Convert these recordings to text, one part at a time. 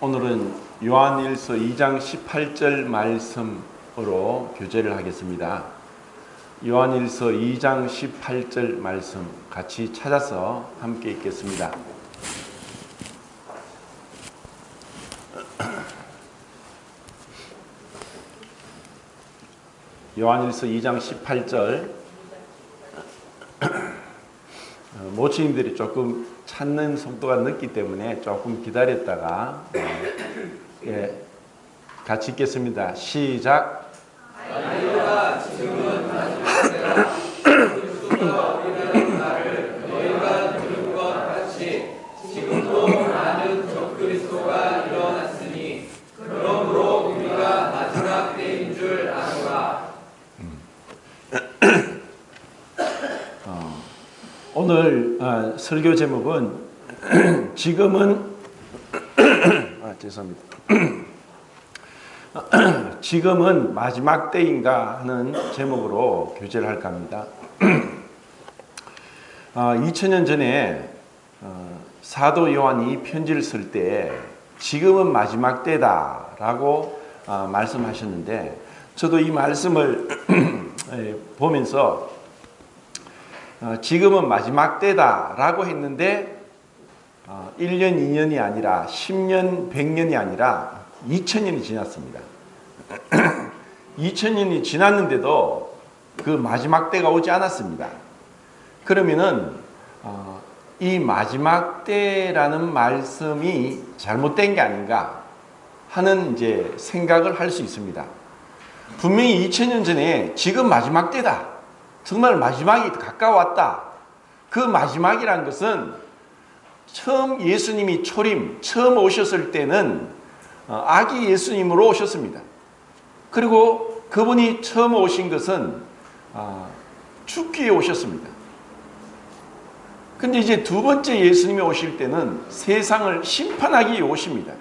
오늘은 요한일서 2장 18절 말씀으로 교제를 하겠습니다. 요한일서 2장 18절 말씀 같이 찾아서 함께 읽겠습니다. 요한일서 2장 18절 모친님들이 조금 찾는 속도가 늦기 때문에 조금 기다렸다가 같이 읽겠습니다. 시작. 아니라 지금은 우리는 나를 너희가 들은 것 같이 지금도 많은 적그리스도가 일어났으니 그러므로 우리가 마지막 때인 줄 아노라. 오늘 설교 제목은 지금은 죄송합니다. 지금은 마지막 때인가 하는 제목으로 교제를 할까 합니다. 2000년 전에 사도 요한이 편지를 쓸 때 지금은 마지막 때다라고 말씀하셨는데 저도 이 말씀을 보면서 지금은 마지막 때다라고 했는데 1년, 2년이 아니라 10년, 100년이 아니라 2000년이 지났습니다. 2000년이 지났는데도 그 마지막 때가 오지 않았습니다. 그러면은 이 마지막 때라는 말씀이 잘못된 게 아닌가 하는 이제 생각을 할 수 있습니다. 분명히 2000년 전에 지금 마지막 때다. 정말 마지막이 가까웠다. 그 마지막이란 것은 처음 예수님이 처음 오셨을 때는 아기 예수님으로 오셨습니다. 그리고 그분이 처음 오신 것은 죽기에 오셨습니다. 근데 이제 두 번째 예수님이 오실 때는 세상을 심판하기 위해 오십니다.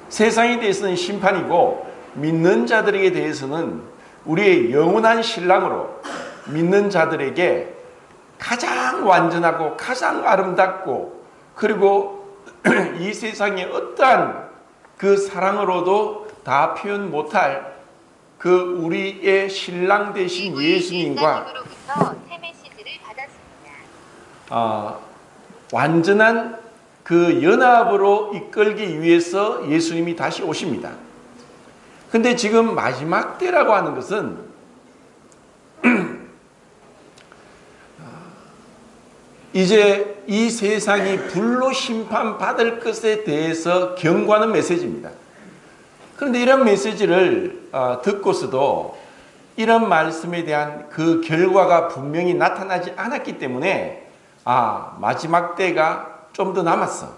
세상에 대해서는 심판이고 믿는 자들에게 대해서는 우리의 영원한 신랑으로 믿는 자들에게 가장 완전하고 가장 아름답고 그리고 이 세상의 어떠한 그 사랑으로도 다 표현 못할 그 우리의 신랑 되신 예수님과 완전한 그 연합으로 이끌기 위해서 예수님이 다시 오십니다. 근데 지금 마지막 때라고 하는 것은 이제 이 세상이 불로 심판받을 것에 대해서 경고하는 메시지입니다. 그런데 이런 메시지를 듣고서도 이런 말씀에 대한 그 결과가 분명히 나타나지 않았기 때문에 마지막 때가 좀 더 남았어.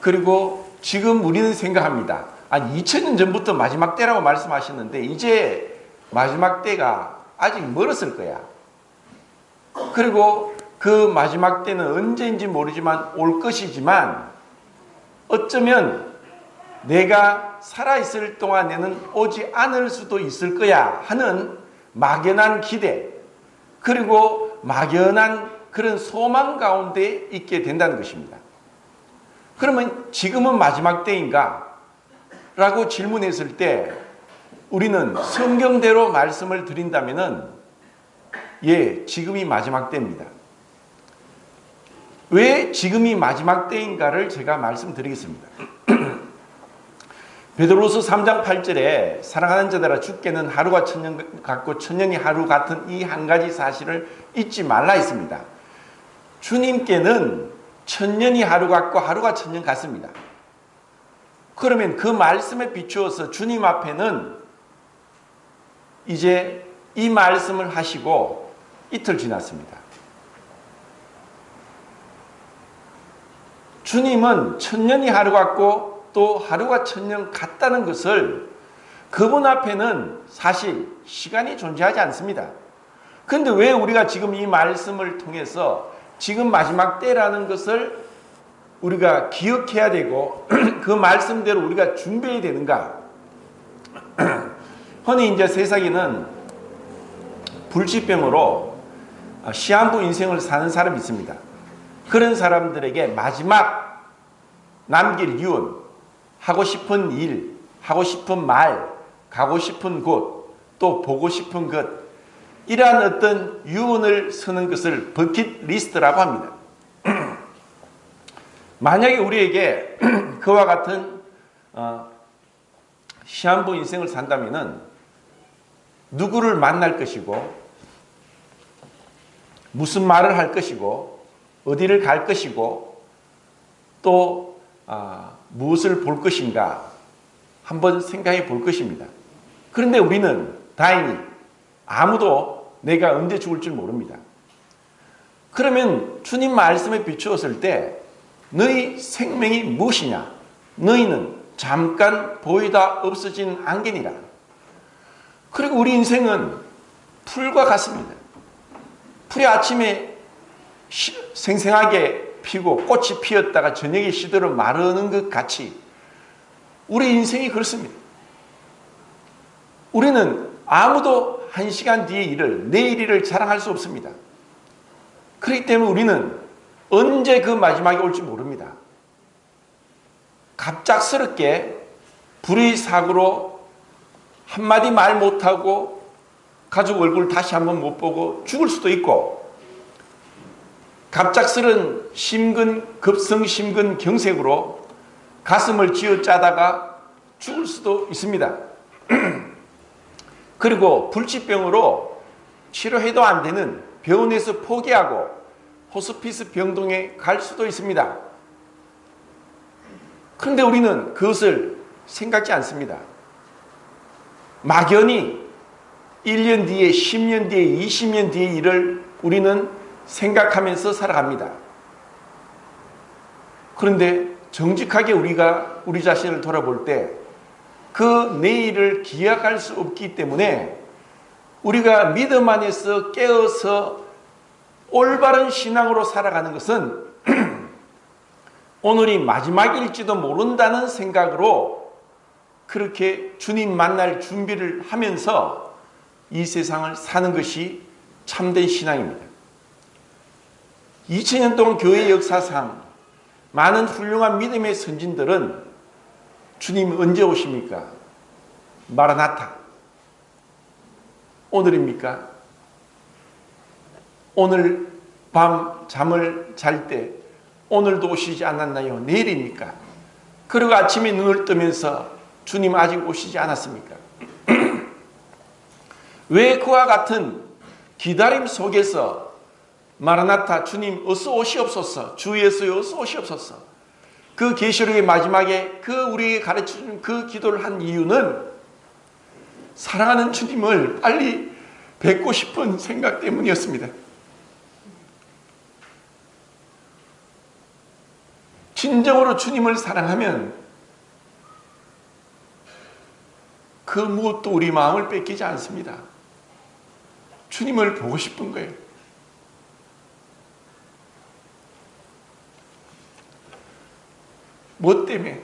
그리고 지금 우리는 생각합니다. 2000년 전부터 마지막 때라고 말씀하셨는데 이제 마지막 때가 아직 멀었을 거야. 그리고 그 마지막 때는 언제인지 모르지만 올 것이지만 어쩌면 내가 살아있을 동안에는 오지 않을 수도 있을 거야 하는 막연한 기대 그리고 막연한 그런 소망 가운데 있게 된다는 것입니다. 그러면 지금은 마지막 때인가? 라고 질문했을 때 우리는 성경대로 말씀을 드린다면은 지금이 마지막 때입니다. 왜 지금이 마지막 때인가를 제가 말씀드리겠습니다. 베드로서 3장 8절에 사랑하는 자들아 주께는 하루가 천년 같고 천년이 하루 같은 이 한 가지 사실을 잊지 말라 했습니다. 주님께는 천년이 하루 같고 하루가 천년 같습니다. 그러면 그 말씀에 비추어서 주님 앞에는 이제 이 말씀을 하시고 이틀 지났습니다. 주님은 천년이 하루 같고 또 하루가 천년 같다는 것을 그분 앞에는 사실 시간이 존재하지 않습니다. 그런데 왜 우리가 지금 이 말씀을 통해서 지금 마지막 때라는 것을 우리가 기억해야 되고 그 말씀대로 우리가 준비해야 되는가? 흔히 이제 세상에는 불치병으로 시한부 인생을 사는 사람이 있습니다. 그런 사람들에게 마지막 남길 유언, 하고 싶은 일, 하고 싶은 말, 가고 싶은 곳, 또 보고 싶은 것, 이러한 어떤 유언을 쓰는 것을 버킷리스트라고 합니다. 만약에 우리에게 그와 같은 시한부 인생을 산다면은 누구를 만날 것이고, 무슨 말을 할 것이고, 어디를 갈 것이고, 또 무엇을 볼 것인가 한번 생각해 볼 것입니다. 그런데 우리는 다행히 아무도 내가 언제 죽을 줄 모릅니다. 그러면 주님 말씀에 비추었을 때 너희 생명이 무엇이냐? 너희는 잠깐 보이다 없어진 안개니라. 그리고 우리 인생은 풀과 같습니다. 풀이 아침에 생생하게 피고 꽃이 피었다가 저녁에 시들어 마르는 것 같이 우리 인생이 그렇습니다. 우리는 아무도 1시간 뒤의 일을, 내일 일을 자랑할 수 없습니다. 그렇기 때문에 우리는 언제 그 마지막이 올지 모릅니다. 갑작스럽게 불의 사고로 한마디 말 못하고 가족 얼굴 다시 한번 못 보고 죽을 수도 있고, 갑작스런 급성 심근 경색으로 가슴을 쥐어짜다가 죽을 수도 있습니다. 그리고 불치병으로 치료해도 안 되는 병원에서 포기하고 호스피스 병동에 갈 수도 있습니다. 그런데 우리는 그것을 생각지 않습니다. 막연히 1년 뒤에, 10년 뒤에, 20년 뒤의 일을 우리는 생각하면서 살아갑니다. 그런데 정직하게 우리가 우리 자신을 돌아볼 때 그 내일을 기약할 수 없기 때문에 우리가 믿음 안에서 깨어서 올바른 신앙으로 살아가는 것은 오늘이 마지막일지도 모른다는 생각으로 그렇게 주님 만날 준비를 하면서 이 세상을 사는 것이 참된 신앙입니다. 2000년 동안 교회 역사상 많은 훌륭한 믿음의 선진들은 주님 언제 오십니까? 마라나타. 오늘입니까? 오늘 밤 잠을 잘 때 오늘도 오시지 않았나요? 내일입니까? 그리고 아침에 눈을 뜨면서 주님 아직 오시지 않았습니까? 왜 그와 같은 기다림 속에서 마라나타, 주님 어서 오시옵소서, 주 예수여 어서 오시옵소서, 그 계시록의 마지막에 그 우리에게 가르쳐주는 그 기도를 한 이유는 사랑하는 주님을 빨리 뵙고 싶은 생각 때문이었습니다. 진정으로 주님을 사랑하면 그 무엇도 우리 마음을 뺏기지 않습니다. 주님을 보고 싶은 거예요. 뭐 때문에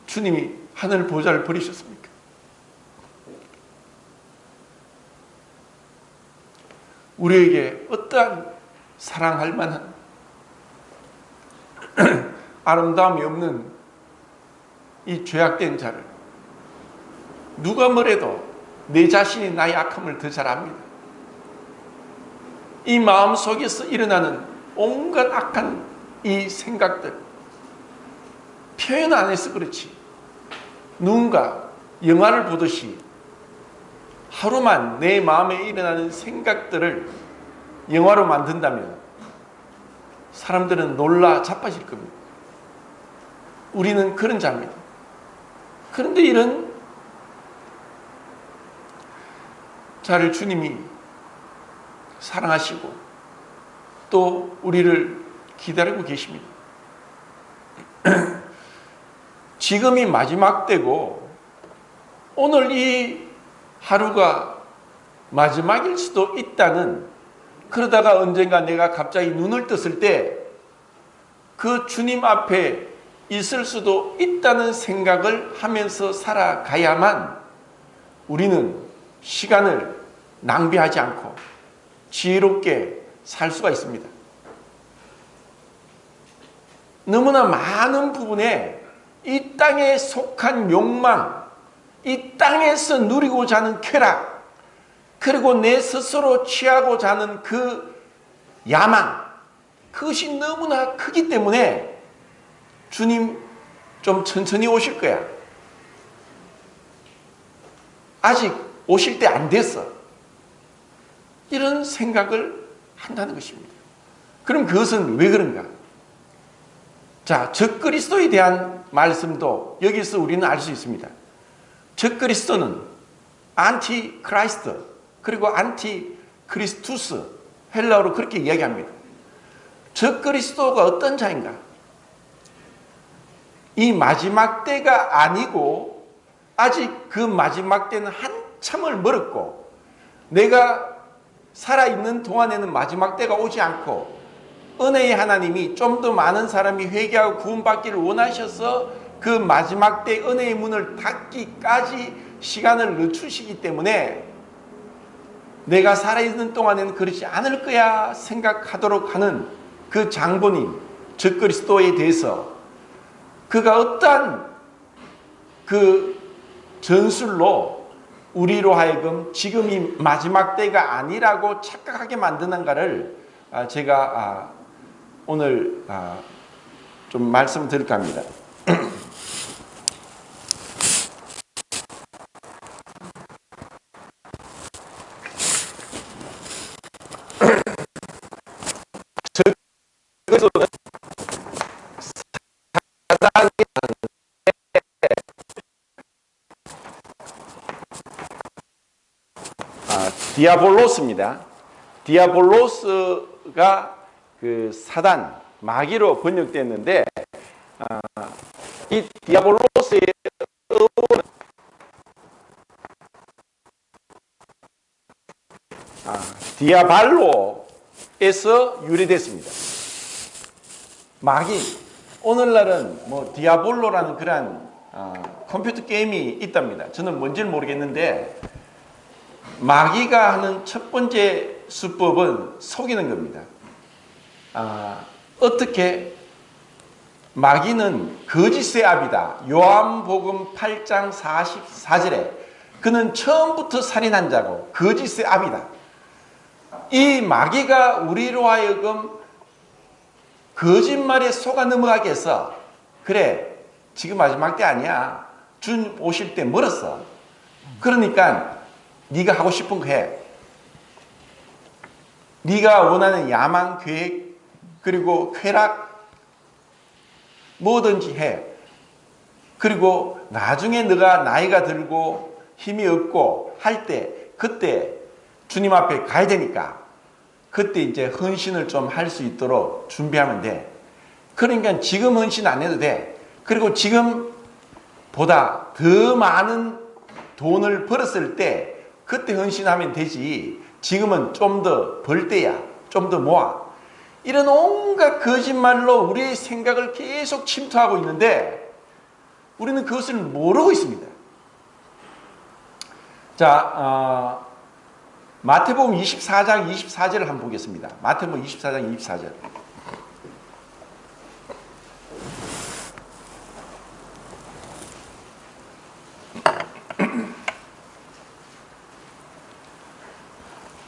주님이 하늘 보좌를 버리셨습니까? 우리에게 어떠한 사랑할 만한 아름다움이 없는 이 죄악된 자를 누가 뭐래도 내 자신이 나의 악함을 더 잘 압니다. 이 마음 속에서 일어나는 온갖 악한 이 생각들, 표현 안 해서 그렇지 누군가 영화를 보듯이 하루만 내 마음에 일어나는 생각들을 영화로 만든다면 사람들은 놀라 자빠질 겁니다. 우리는 그런 자입니다. 그런데 이런 자를 주님이 사랑하시고 또 우리를 기다리고 계십니다. 지금이 마지막 때고 오늘 이 하루가 마지막일 수도 있다는, 그러다가 언젠가 내가 갑자기 눈을 떴을 때 그 주님 앞에 있을 수도 있다는 생각을 하면서 살아가야만 우리는 시간을 낭비하지 않고 지혜롭게 살 수가 있습니다. 너무나 많은 부분에 이 땅에 속한 욕망, 이 땅에서 누리고자 하는 쾌락, 그리고 내 스스로 취하고자 하는 그 야망, 그것이 너무나 크기 때문에 주님 좀 천천히 오실 거야. 아직 오실 때 안 됐어. 이런 생각을 한다는 것입니다. 그럼 그것은 왜 그런가? 자, 적그리스도에 대한 말씀도 여기서 우리는 알 수 있습니다. 적그리스도는 안티크라이스트, 그리고 안티크리스투스, 헬라어로 그렇게 이야기합니다. 적그리스도가 어떤 자인가? 이 마지막 때가 아니고 아직 그 마지막 때는 한참을 멀었고, 내가 살아있는 동안에는 마지막 때가 오지 않고, 은혜의 하나님이 좀 더 많은 사람이 회개하고 구원받기를 원하셔서 그 마지막 때 은혜의 문을 닫기까지 시간을 늦추시기 때문에 내가 살아있는 동안에는 그렇지 않을 거야 생각하도록 하는 그 장본인 적그리스도에 대해서 그가 어떠한 그 전술로 우리로 하여금 지금이 마지막 때가 아니라고 착각하게 만드는가를 제가 오늘 좀 말씀드릴까 합니다. 디아볼로스입니다. 디아볼로스가 그 사단, 마귀로 번역됐는데, 이 디아볼로스의 어원은 디아발로에서 유래됐습니다. 마귀, 오늘날은 뭐 디아볼로라는 그러한 컴퓨터 게임이 있답니다. 저는 뭔지는 모르겠는데, 마귀가 하는 첫 번째 수법은 속이는 겁니다. 어떻게? 마귀는 거짓의 아비다. 요한복음 8장 44절에 그는 처음부터 살인한 자고 거짓의 아비다. 이 마귀가 우리로 하여금 거짓말에 속아 넘어가게 해서, 그래, 지금 마지막 때 아니야. 주님 오실 때 멀었어. 그러니까 네가 하고 싶은 거 해. 네가 원하는 야망, 계획, 그리고 쾌락 뭐든지 해. 그리고 나중에 네가 나이가 들고 힘이 없고 할 때, 그때 주님 앞에 가야 되니까 그때 이제 헌신을 좀 할 수 있도록 준비하면 돼. 그러니까 지금 헌신 안 해도 돼. 그리고 지금보다 더 많은 돈을 벌었을 때 그때 헌신하면 되지. 지금은 좀 더 벌 때야. 좀 더 모아. 이런 온갖 거짓말로 우리의 생각을 계속 침투하고 있는데 우리는 그것을 모르고 있습니다. 자, 마태복음 24장 24절을 한번 보겠습니다. 마태복음 24장 24절.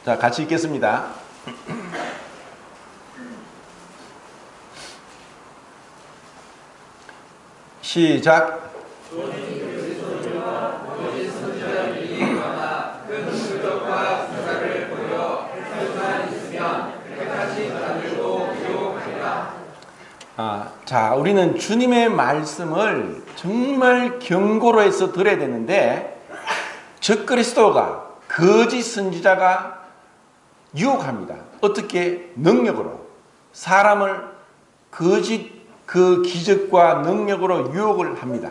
자, 같이 읽겠습니다. 시작. 자, 우리는 주님의 말씀을 정말 경고로 해서 들어야 되는데, 적그리스도가, 거짓 선지자가 유혹합니다. 어떻게? 능력으로. 사람을 거짓 그 기적과 능력으로 유혹을 합니다.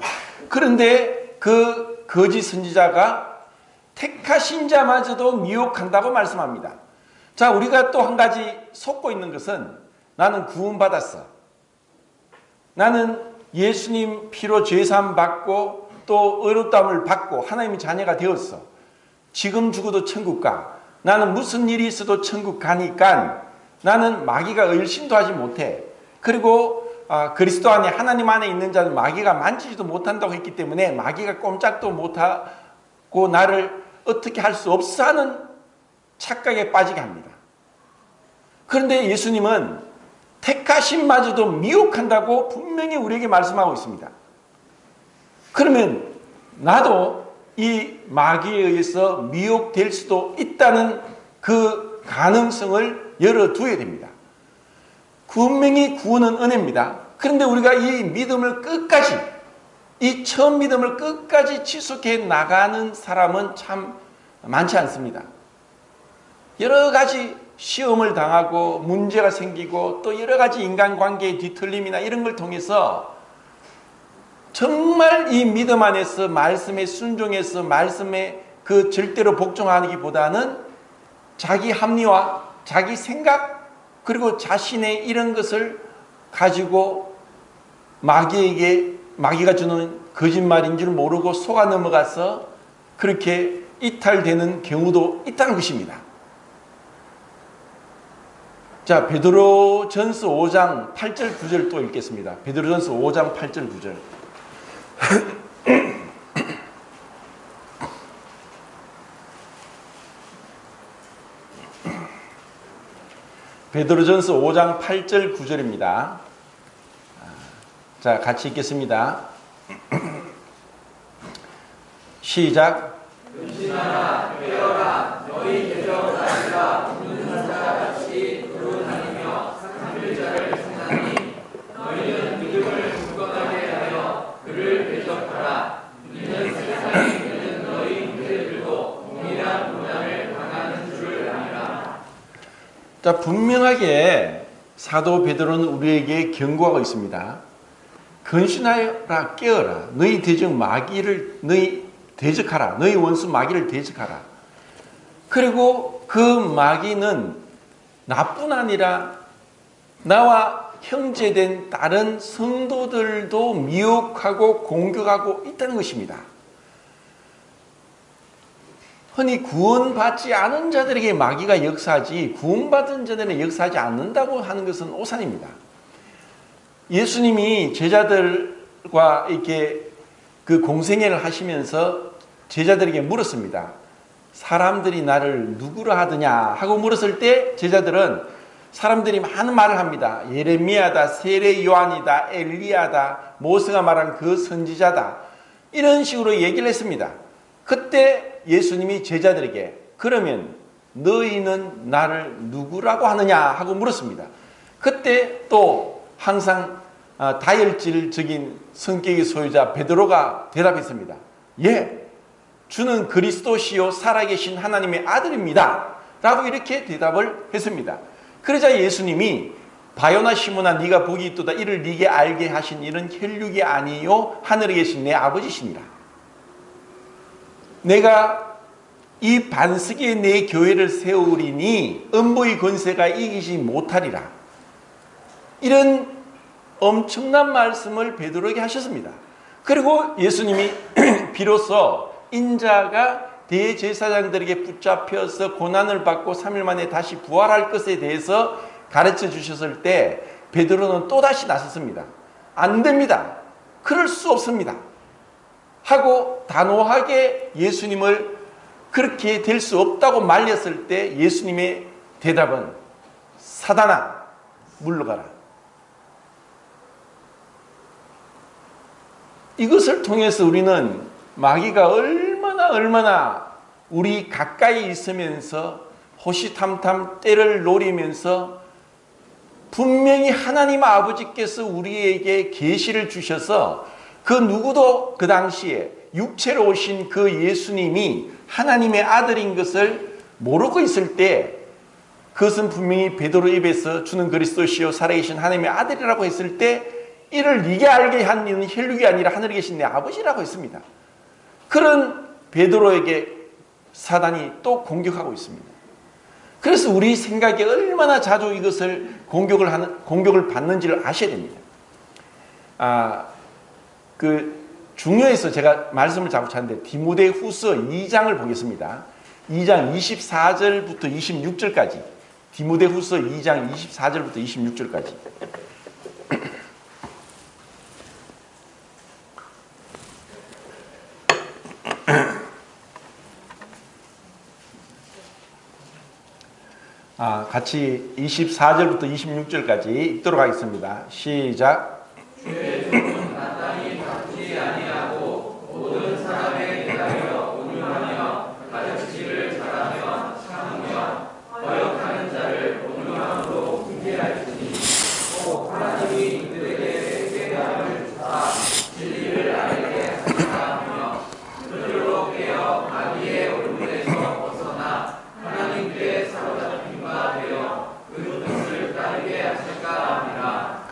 그런데 그 거짓 선지자가 택하신 자마저도 미혹한다고 말씀합니다. 자, 우리가 또 한 가지 속고 있는 것은 나는 구원받았어. 나는 예수님 피로 죄사함 받고 또 의롭다함을 받고 하나님의 자녀가 되었어. 지금 죽어도 천국 가. 나는 무슨 일이 있어도 천국 가니까 나는 마귀가 의심도 하지 못해. 그리고 그리스도 안에 하나님 안에 있는 자는 마귀가 만지지도 못한다고 했기 때문에 마귀가 꼼짝도 못하고 나를 어떻게 할 수 없어 하는 착각에 빠지게 합니다. 그런데 예수님은 택하심마저도 미혹한다고 분명히 우리에게 말씀하고 있습니다. 그러면 나도 이 마귀에 의해서 미혹될 수도 있다는 그 가능성을 열어두어야 됩니다. 분명히 구원은 은혜입니다. 그런데 우리가 이 믿음을 끝까지, 이 처음 믿음을 끝까지 지속해 나가는 사람은 참 많지 않습니다. 여러 가지 시험을 당하고 문제가 생기고 또 여러 가지 인간관계의 뒤틀림이나 이런 걸 통해서 정말 이 믿음 안에서 말씀에 순종해서 말씀에 그 절대로 복종하기보다는 자기 합리화, 자기 생각, 그리고 자신의 이런 것을 가지고 마귀가 주는 거짓말인 줄 모르고 속아 넘어가서 그렇게 이탈되는 경우도 있다는 것입니다. 자, 베드로전서 5장 8절 9절 또 읽겠습니다. 베드로전서 5장 8절 9절. 베드로전서 5장 8절 9절입니다. 자, 같이 읽겠습니다. 시작. 근신하라 깨어라 너희 대적 아니라 웃는 자같이 돌아다니며 삼킬 자를 생각하니 너희는 믿음을 굳건하게 하여 그를 대적하라. 이는 세상에 있는 너희 형제들도 동일한 고난을 당하는 줄 아니라. 자, 분명하게 사도 베드로는 우리에게 경고하고 있습니다. 근신하여라 깨어라 너희 대적 마귀를 너희 대적하라. 너희 원수 마귀를 대적하라. 그리고 그 마귀는 나뿐 아니라 나와 형제된 다른 성도들도 미혹하고 공격하고 있다는 것입니다. 흔히 구원받지 않은 자들에게 마귀가 역사하지 구원받은 자들은 역사하지 않는다고 하는 것은 오산입니다. 예수님이 제자들과 이렇게 그 공생애를 하시면서 제자들에게 물었습니다. 사람들이 나를 누구라 하더냐 하고 물었을 때 제자들은 사람들이 많은 말을 합니다. 예레미야다, 세례 요한이다, 엘리야다, 모세가 말한 그 선지자다. 이런 식으로 얘기를 했습니다. 그때 예수님이 제자들에게 그러면 너희는 나를 누구라고 하느냐 하고 물었습니다. 그때 또 항상 다혈질적인 성격의 소유자 베드로가 대답했습니다. 예, 주는 그리스도시요 살아계신 하나님의 아들입니다 라고 이렇게 대답을 했습니다. 그러자 예수님이 바요나 시몬아 네가 복이 있도다. 이를 네게 알게 하신 이는 혈육이 아니요 하늘에 계신 내 아버지시니라. 내가 이 반석에 내 교회를 세우리니 음부의 권세가 이기지 못하리라. 이런 엄청난 말씀을 베드로에게 하셨습니다. 그리고 예수님이 비로소 인자가 대제사장들에게 붙잡혀서 고난을 받고 3일 만에 다시 부활할 것에 대해서 가르쳐 주셨을 때 베드로는 또다시 나섰습니다. 안 됩니다. 그럴 수 없습니다. 하고 단호하게 예수님을 그렇게 될 수 없다고 말렸을 때 예수님의 대답은 사단아 물러가라. 이것을 통해서 우리는 마귀가 얼마나 우리 가까이 있으면서 호시탐탐 때를 노리면서 분명히 하나님 아버지께서 우리에게 계시를 주셔서 그 누구도 그 당시에 육체로 오신 그 예수님이 하나님의 아들인 것을 모르고 있을 때 그것은 분명히 베드로 입에서 주는 그리스도시요 살아계신 하나님의 아들이라고 했을 때 이를 네게 알게 한 이는 혈육이 아니라 하늘에 계신 내 아버지라고 했습니다. 그런 베드로에게 사단이 또 공격하고 있습니다. 그래서 우리 생각에 얼마나 자주 이것을 공격을 받는지를 아셔야 됩니다. 중요해서 제가 말씀을 자꾸 찾는데 디모데후서 2장을 보겠습니다. 2장 24절부터 26절까지. 디모데후서 2장 24절부터 26절까지. 같이 24절부터 26절까지 읽도록 하겠습니다. 시작. 주의 종은 마땅히 다투지 아니하고 모든 사람에 대하여 온유하며 가정치를 잘하며 참으며 거역하는 자를 온유함으로 훈계할지니 또 하나님이 이들에게 회개함을 주사 진리를 알게 하시라 하며 그들로 깨어 마귀의 올무에서 벗어나 하나님께 사로잡힌 바 되어 그 뜻을 따르게 하실까 하니라.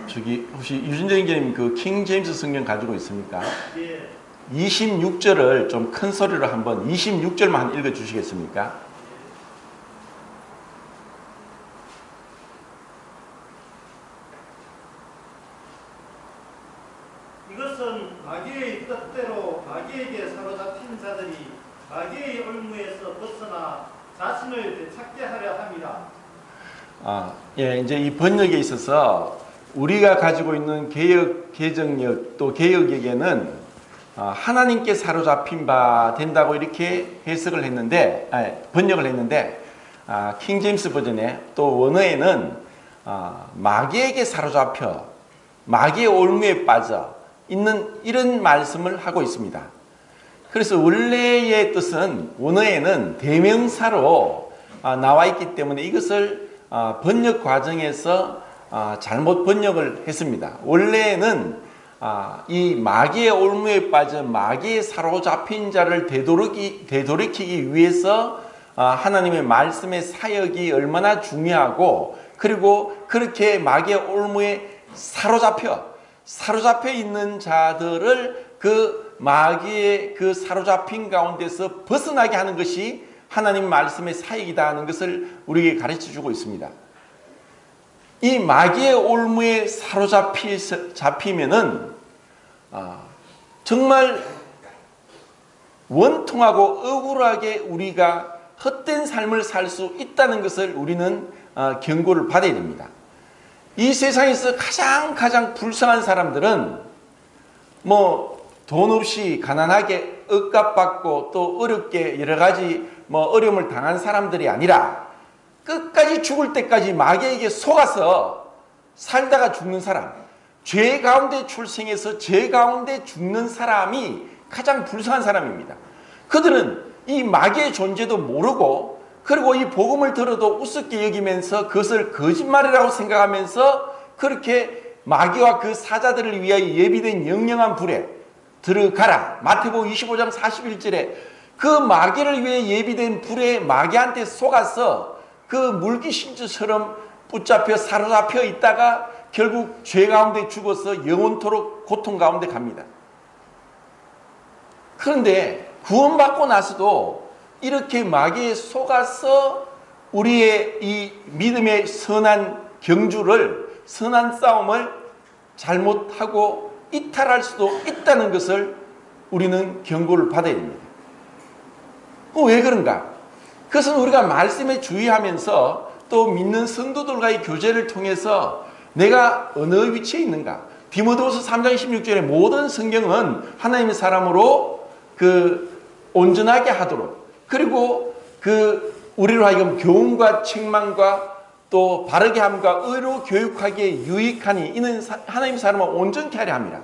저기 혹시 유진정 형제님 그 킹 제임스 성경 가지고 있습니까? 예. 26절을 좀 큰 소리로 한번 26절만 읽어 주시겠습니까? 이것은 마귀의 뜻대로 마귀에게 사로잡힌 자들이 마귀의 올무에서 벗어나 자신을 되찾게 하려 함이라. 예, 이제 이 번역에 있어서 우리가 가지고 있는 개역 개정력 또 개역에게는 하나님께 사로잡힌 바 된다고 이렇게 해석을 했는데 번역을 했는데 킹 제임스 버전에 또 원어에는 마귀에게 사로잡혀 마귀의 올무에 빠져 있는 이런 말씀을 하고 있습니다. 그래서 원래의 뜻은 원어에는 대명사로 나와 있기 때문에 이것을 번역 과정에서 잘못 번역을 했습니다. 원래는 이 마귀의 올무에 빠져 마귀에 사로잡힌 자를 되돌이키기 위해서 하나님의 말씀의 사역이 얼마나 중요하고 그리고 그렇게 마귀의 올무에 사로잡혀 있는 자들을 그 마귀의 그 사로잡힌 가운데서 벗어나게 하는 것이 하나님 말씀의 사역이다 하는 것을 우리에게 가르쳐 주고 있습니다. 이 마귀의 올무에 잡히면은 정말 원통하고 억울하게 우리가 헛된 삶을 살 수 있다는 것을 우리는 경고를 받아야 됩니다. 이 세상에서 가장 불쌍한 사람들은 돈 없이 가난하게 억압받고 또 어렵게 여러 가지 어려움을 당한 사람들이 아니라 끝까지 죽을 때까지 마귀에게 속아서 살다가 죽는 사람, 죄 가운데 출생해서 죄 가운데 죽는 사람이 가장 불쌍한 사람입니다. 그들은 이 마귀의 존재도 모르고 그리고 이 복음을 들어도 우습게 여기면서 그것을 거짓말이라고 생각하면서 그렇게 마귀와 그 사자들을 위하여 예비된 영영한 불에 들어가라. 마태복음 25장 41절에 그 마귀를 위해 예비된 불에 마귀한테 속아서 그 물귀신처럼 붙잡혀 사로잡혀 있다가 결국 죄 가운데 죽어서 영원토록 고통 가운데 갑니다. 그런데 구원받고 나서도 이렇게 마귀에 속아서 우리의 이 믿음의 선한 경주를 선한 싸움을 잘못하고 이탈할 수도 있다는 것을 우리는 경고를 받아야 됩니다. 왜 그런가? 그것은 우리가 말씀에 주의하면서 또 믿는 성도들과의 교제를 통해서 내가 어느 위치에 있는가? 디모데후서 3장 16절에 모든 성경은 하나님의 사람으로 온전하게 하도록 그리고 우리로 하여금 교훈과 책망과 또 바르게 함과 의로 교육하기에 유익하니 이는 하나님의 사람을 온전케 하려 함이라.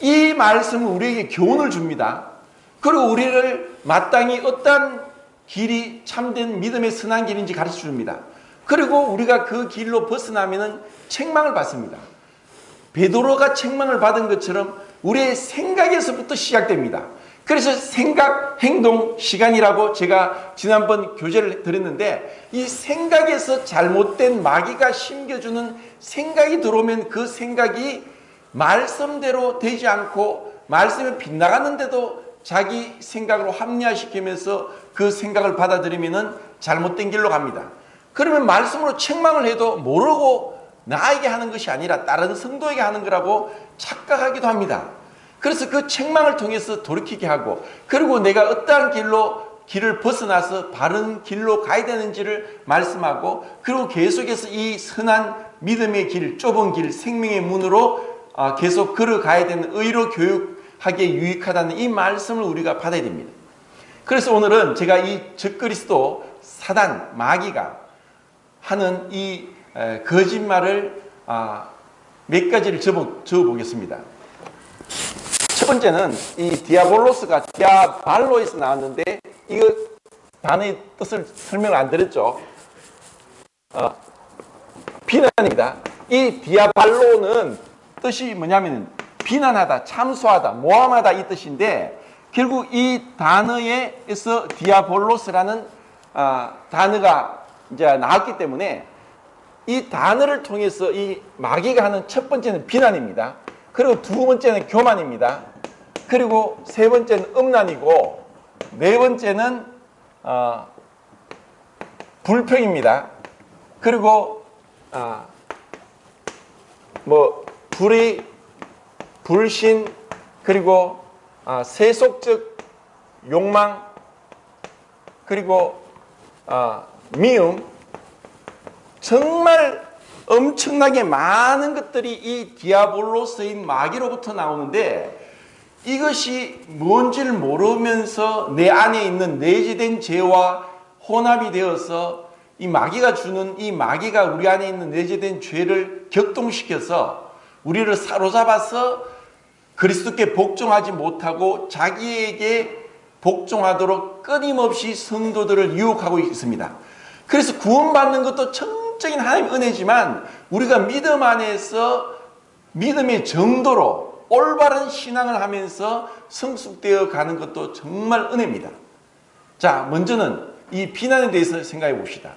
이 말씀은 우리에게 교훈을 줍니다. 그리고 우리를 마땅히 어떤 길이 참된 믿음의 선한 길인지 가르쳐 줍니다. 그리고 우리가 그 길로 벗어나면 책망을 받습니다. 베드로가 책망을 받은 것처럼 우리의 생각에서부터 시작됩니다. 그래서 생각, 행동, 시간이라고 제가 지난번 교재를 드렸는데 이 생각에서 잘못된 마귀가 심겨주는 생각이 들어오면 그 생각이 말씀대로 되지 않고 말씀이 빗나가는데도 자기 생각으로 합리화시키면서 그 생각을 받아들이면 잘못된 길로 갑니다. 그러면 말씀으로 책망을 해도 모르고 나에게 하는 것이 아니라 다른 성도에게 하는 거라고 착각하기도 합니다. 그래서 그 책망을 통해서 돌이키게 하고 그리고 내가 어떠한 길을 벗어나서 바른 길로 가야 되는지를 말씀하고 그리고 계속해서 이 선한 믿음의 길, 좁은 길, 생명의 문으로 계속 걸어가야 되는 의로 교육하기에 유익하다는 이 말씀을 우리가 받아야 됩니다. 그래서 오늘은 제가 이 적그리스도 사단, 마귀가 하는 이 거짓말을 몇 가지를 적어보겠습니다. 첫 번째는 이 디아볼로스가 디아발로에서 나왔는데 이거 단어의 뜻을 설명을 안 드렸죠. 비난입니다. 이 디아발로는 뜻이 뭐냐면 비난하다, 참소하다, 모함하다 이 뜻인데 결국 이 단어에서 디아볼로스라는 단어가 이제 나왔기 때문에 이 단어를 통해서 이 마귀가 하는 첫 번째는 비난입니다. 그리고 두 번째는 교만입니다. 그리고 세 번째는 음란이고 네 번째는 불평입니다. 그리고 불의, 불신, 그리고 세속적 욕망, 그리고 미움, 정말 엄청나게 많은 것들이 이 디아볼로스인 마귀로부터 나오는데 이것이 뭔지를 모르면서 내 안에 있는 내재된 죄와 혼합이 되어서 이 마귀가 주는 이 마귀가 우리 안에 있는 내재된 죄를 격동시켜서 우리를 사로잡아서 그리스도께 복종하지 못하고 자기에게 복종하도록 끊임없이 성도들을 유혹하고 있습니다. 그래서 구원받는 것도 전적인 하나님의 은혜지만 우리가 믿음 안에서 믿음의 정도로 올바른 신앙을 하면서 성숙되어 가는 것도 정말 은혜입니다. 자, 먼저는 이 비난에 대해서 생각해 봅시다.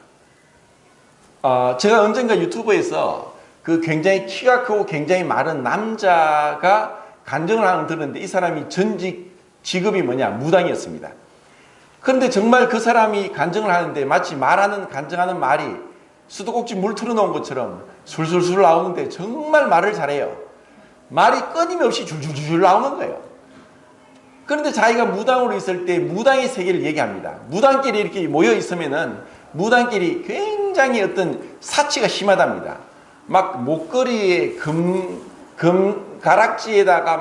제가 언젠가 유튜브에서 그 굉장히 키가 크고 굉장히 마른 남자가 간증을 하는 걸 들었는데 이 사람이 전직 직업이 뭐냐? 무당이었습니다. 그런데 정말 그 사람이 간증을 하는데 마치 간증하는 말이 수도꼭지 물 틀어놓은 것처럼 술술술 나오는데 정말 말을 잘해요. 말이 끊임없이 줄줄줄 나오는 거예요. 그런데 자기가 무당으로 있을 때 무당의 세계를 얘기합니다. 무당끼리 이렇게 모여 있으면은 무당끼리 굉장히 어떤 사치가 심하답니다. 막 목걸이에 금 가락지에다가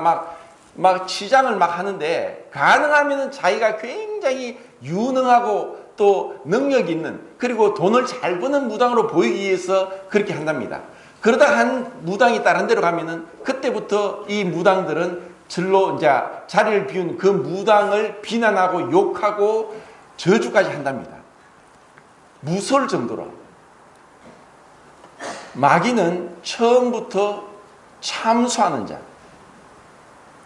막 치장을 막 하는데 가능하면은 자기가 굉장히 유능하고 또 능력 있는 그리고 돈을 잘 버는 무당으로 보이기 위해서 그렇게 한답니다. 그러다 한 무당이 다른 데로 가면은 그때부터 이 무당들은 절로 이제 자리를 비운 그 무당을 비난하고 욕하고 저주까지 한답니다. 무서울 정도로. 마귀는 처음부터 참소하는 자.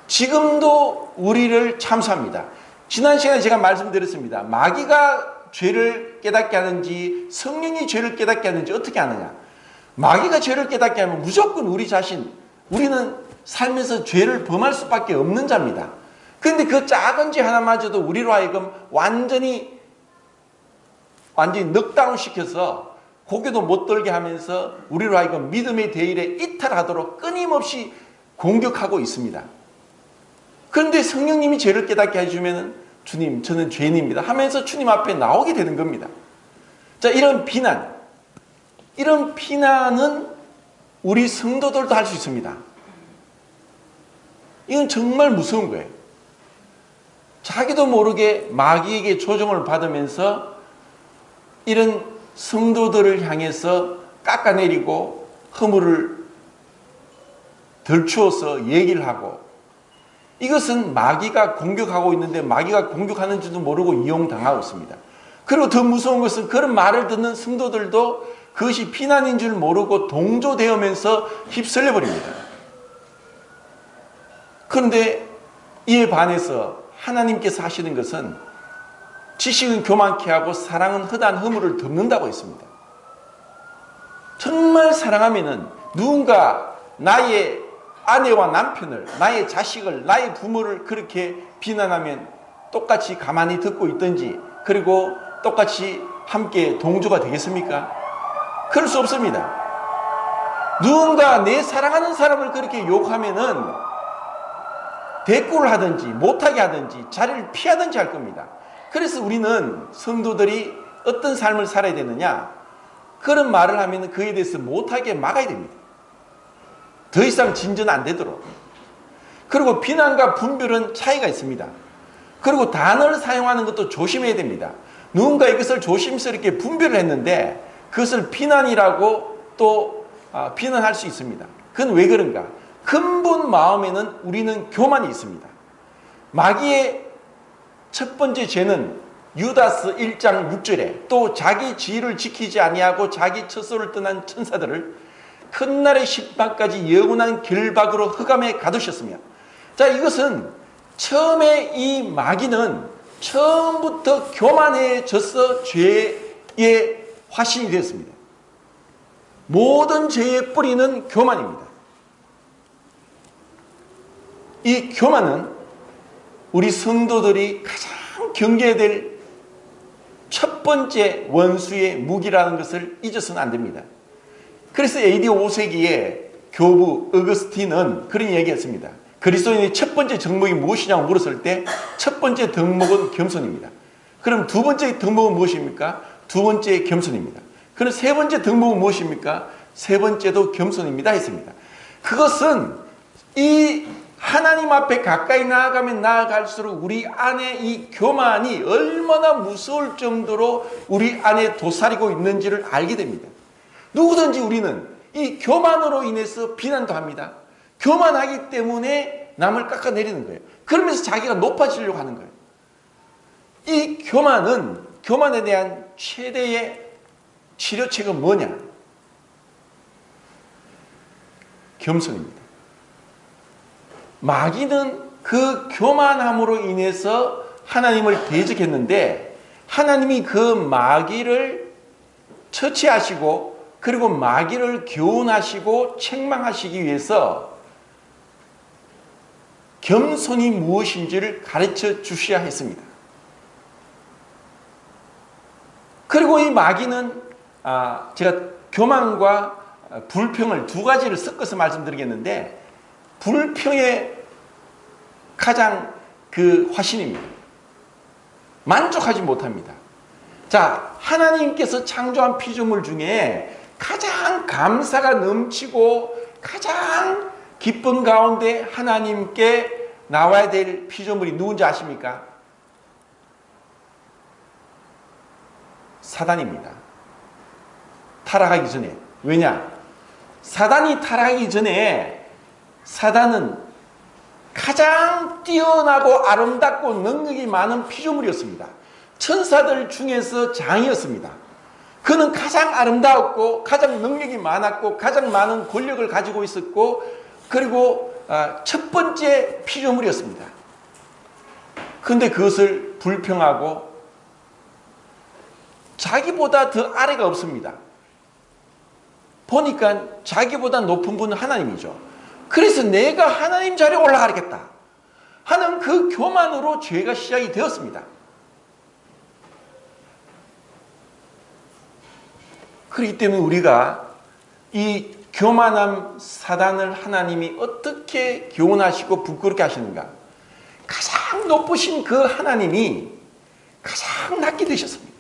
지금도 우리를 참소합니다. 지난 시간에 제가 말씀드렸습니다. 마귀가 죄를 깨닫게 하는지 성령이 죄를 깨닫게 하는지 어떻게 하느냐. 마귀가 죄를 깨닫게 하면 무조건 우리 자신, 우리는 살면서 죄를 범할 수밖에 없는 자입니다. 그런데 그 작은 죄 하나마저도 우리로 하여금 완전히 넉다운 시켜서 고개도 못 들게 하면서 우리로 하여금 믿음의 대일에 이탈하도록 끊임없이 공격하고 있습니다. 그런데 성령님이 죄를 깨닫게 해주면 주님 저는 죄인입니다 하면서 주님 앞에 나오게 되는 겁니다. 자, 이런 비난은 우리 성도들도 할 수 있습니다. 이건 정말 무서운 거예요. 자기도 모르게 마귀에게 조종을 받으면서 이런 성도들을 향해서 깎아내리고 허물을 덜추어서 얘기를 하고 이것은 마귀가 공격하고 있는데 마귀가 공격하는 줄도 모르고 이용당하고 있습니다. 그리고 더 무서운 것은 그런 말을 듣는 성도들도 그것이 비난인 줄 모르고 동조되면서 휩쓸려 버립니다. 그런데 이에 반해서 하나님께서 하시는 것은 지식은 교만케 하고 사랑은 헛한 허물을 덮는다고 했습니다. 정말 사랑하면은 누군가 나의 아내와 남편을, 나의 자식을, 나의 부모를 그렇게 비난하면 똑같이 가만히 듣고 있든지 그리고 똑같이 함께 동조가 되겠습니까? 그럴 수 없습니다. 누군가 내 사랑하는 사람을 그렇게 욕하면은 대꾸를 하든지 못하게 하든지 자리를 피하든지 할 겁니다. 그래서 우리는 성도들이 어떤 삶을 살아야 되느냐? 그런 말을 하면 그에 대해서 못하게 막아야 됩니다. 더 이상 진전 안 되도록. 그리고 비난과 분별은 차이가 있습니다. 그리고 단어를 사용하는 것도 조심해야 됩니다. 누군가 이것을 조심스럽게 분별을 했는데 그것을 비난이라고 또 비난할 수 있습니다. 그건 왜 그런가? 근본 마음에는 우리는 교만이 있습니다. 마귀의 첫 번째 죄는 유다스 1장 6절에 또 자기 지위를 지키지 아니하고 자기 처소를 떠난 천사들을 큰 날의 심판까지 영원한 결박으로 흑암에 가두셨으며, 자, 이것은 처음에 이 마귀는 처음부터 교만해져서 죄의 화신이 되었습니다. 모든 죄의 뿌리는 교만입니다. 이 교만은 우리 성도들이 가장 경계해야 될 첫 번째 원수의 무기라는 것을 잊어서는 안 됩니다. 그래서 AD 5세기에 교부 어거스틴은 그런 얘기했습니다. 그리스도인의 첫 번째 덕목이 무엇이냐고 물었을 때 첫 번째 덕목은 겸손입니다. 그럼 두 번째 덕목은 무엇입니까? 두 번째 겸손입니다. 그럼 세 번째 덕목은 무엇입니까? 세 번째도 겸손입니다 했습니다. 그것은 이 하나님 앞에 가까이 나아가면 나아갈수록 우리 안에 이 교만이 얼마나 무서울 정도로 우리 안에 도사리고 있는지를 알게 됩니다. 누구든지 우리는 이 교만으로 인해서 비난도 합니다. 교만하기 때문에 남을 깎아내리는 거예요. 그러면서 자기가 높아지려고 하는 거예요. 이 교만에 대한 최대의 치료책은 뭐냐? 겸손입니다. 마귀는 그 교만함으로 인해서 하나님을 대적했는데 하나님이 그 마귀를 처치하시고 그리고 마귀를 교훈하시고 책망하시기 위해서 겸손이 무엇인지를 가르쳐 주셔야 했습니다. 그리고 이 마귀는 제가 교만과 불평을 두 가지를 섞어서 말씀드리겠는데 불평의 가장 그 화신입니다. 만족하지 못합니다. 자, 하나님께서 창조한 피조물 중에 가장 감사가 넘치고 가장 기쁜 가운데 하나님께 나와야 될 피조물이 누군지 아십니까? 사단입니다. 타락하기 전에. 왜냐? 사단이 타락하기 전에 사단은 가장 뛰어나고 아름답고 능력이 많은 피조물이었습니다. 천사들 중에서 장이었습니다. 그는 가장 아름다웠고 가장 능력이 많았고 가장 많은 권력을 가지고 있었고 그리고 첫 번째 피조물이었습니다. 그런데 그것을 불평하고 자기보다 더 아래가 없습니다. 보니까 자기보다 높은 분은 하나님이죠. 그래서 내가 하나님 자리에 올라가겠다 하는 그 교만으로 죄가 시작이 되었습니다. 그렇기 때문에 우리가 이 교만한 사단을 하나님이 어떻게 교훈하시고 부끄럽게 하시는가? 가장 높으신 그 하나님이 가장 낮게 되셨습니다.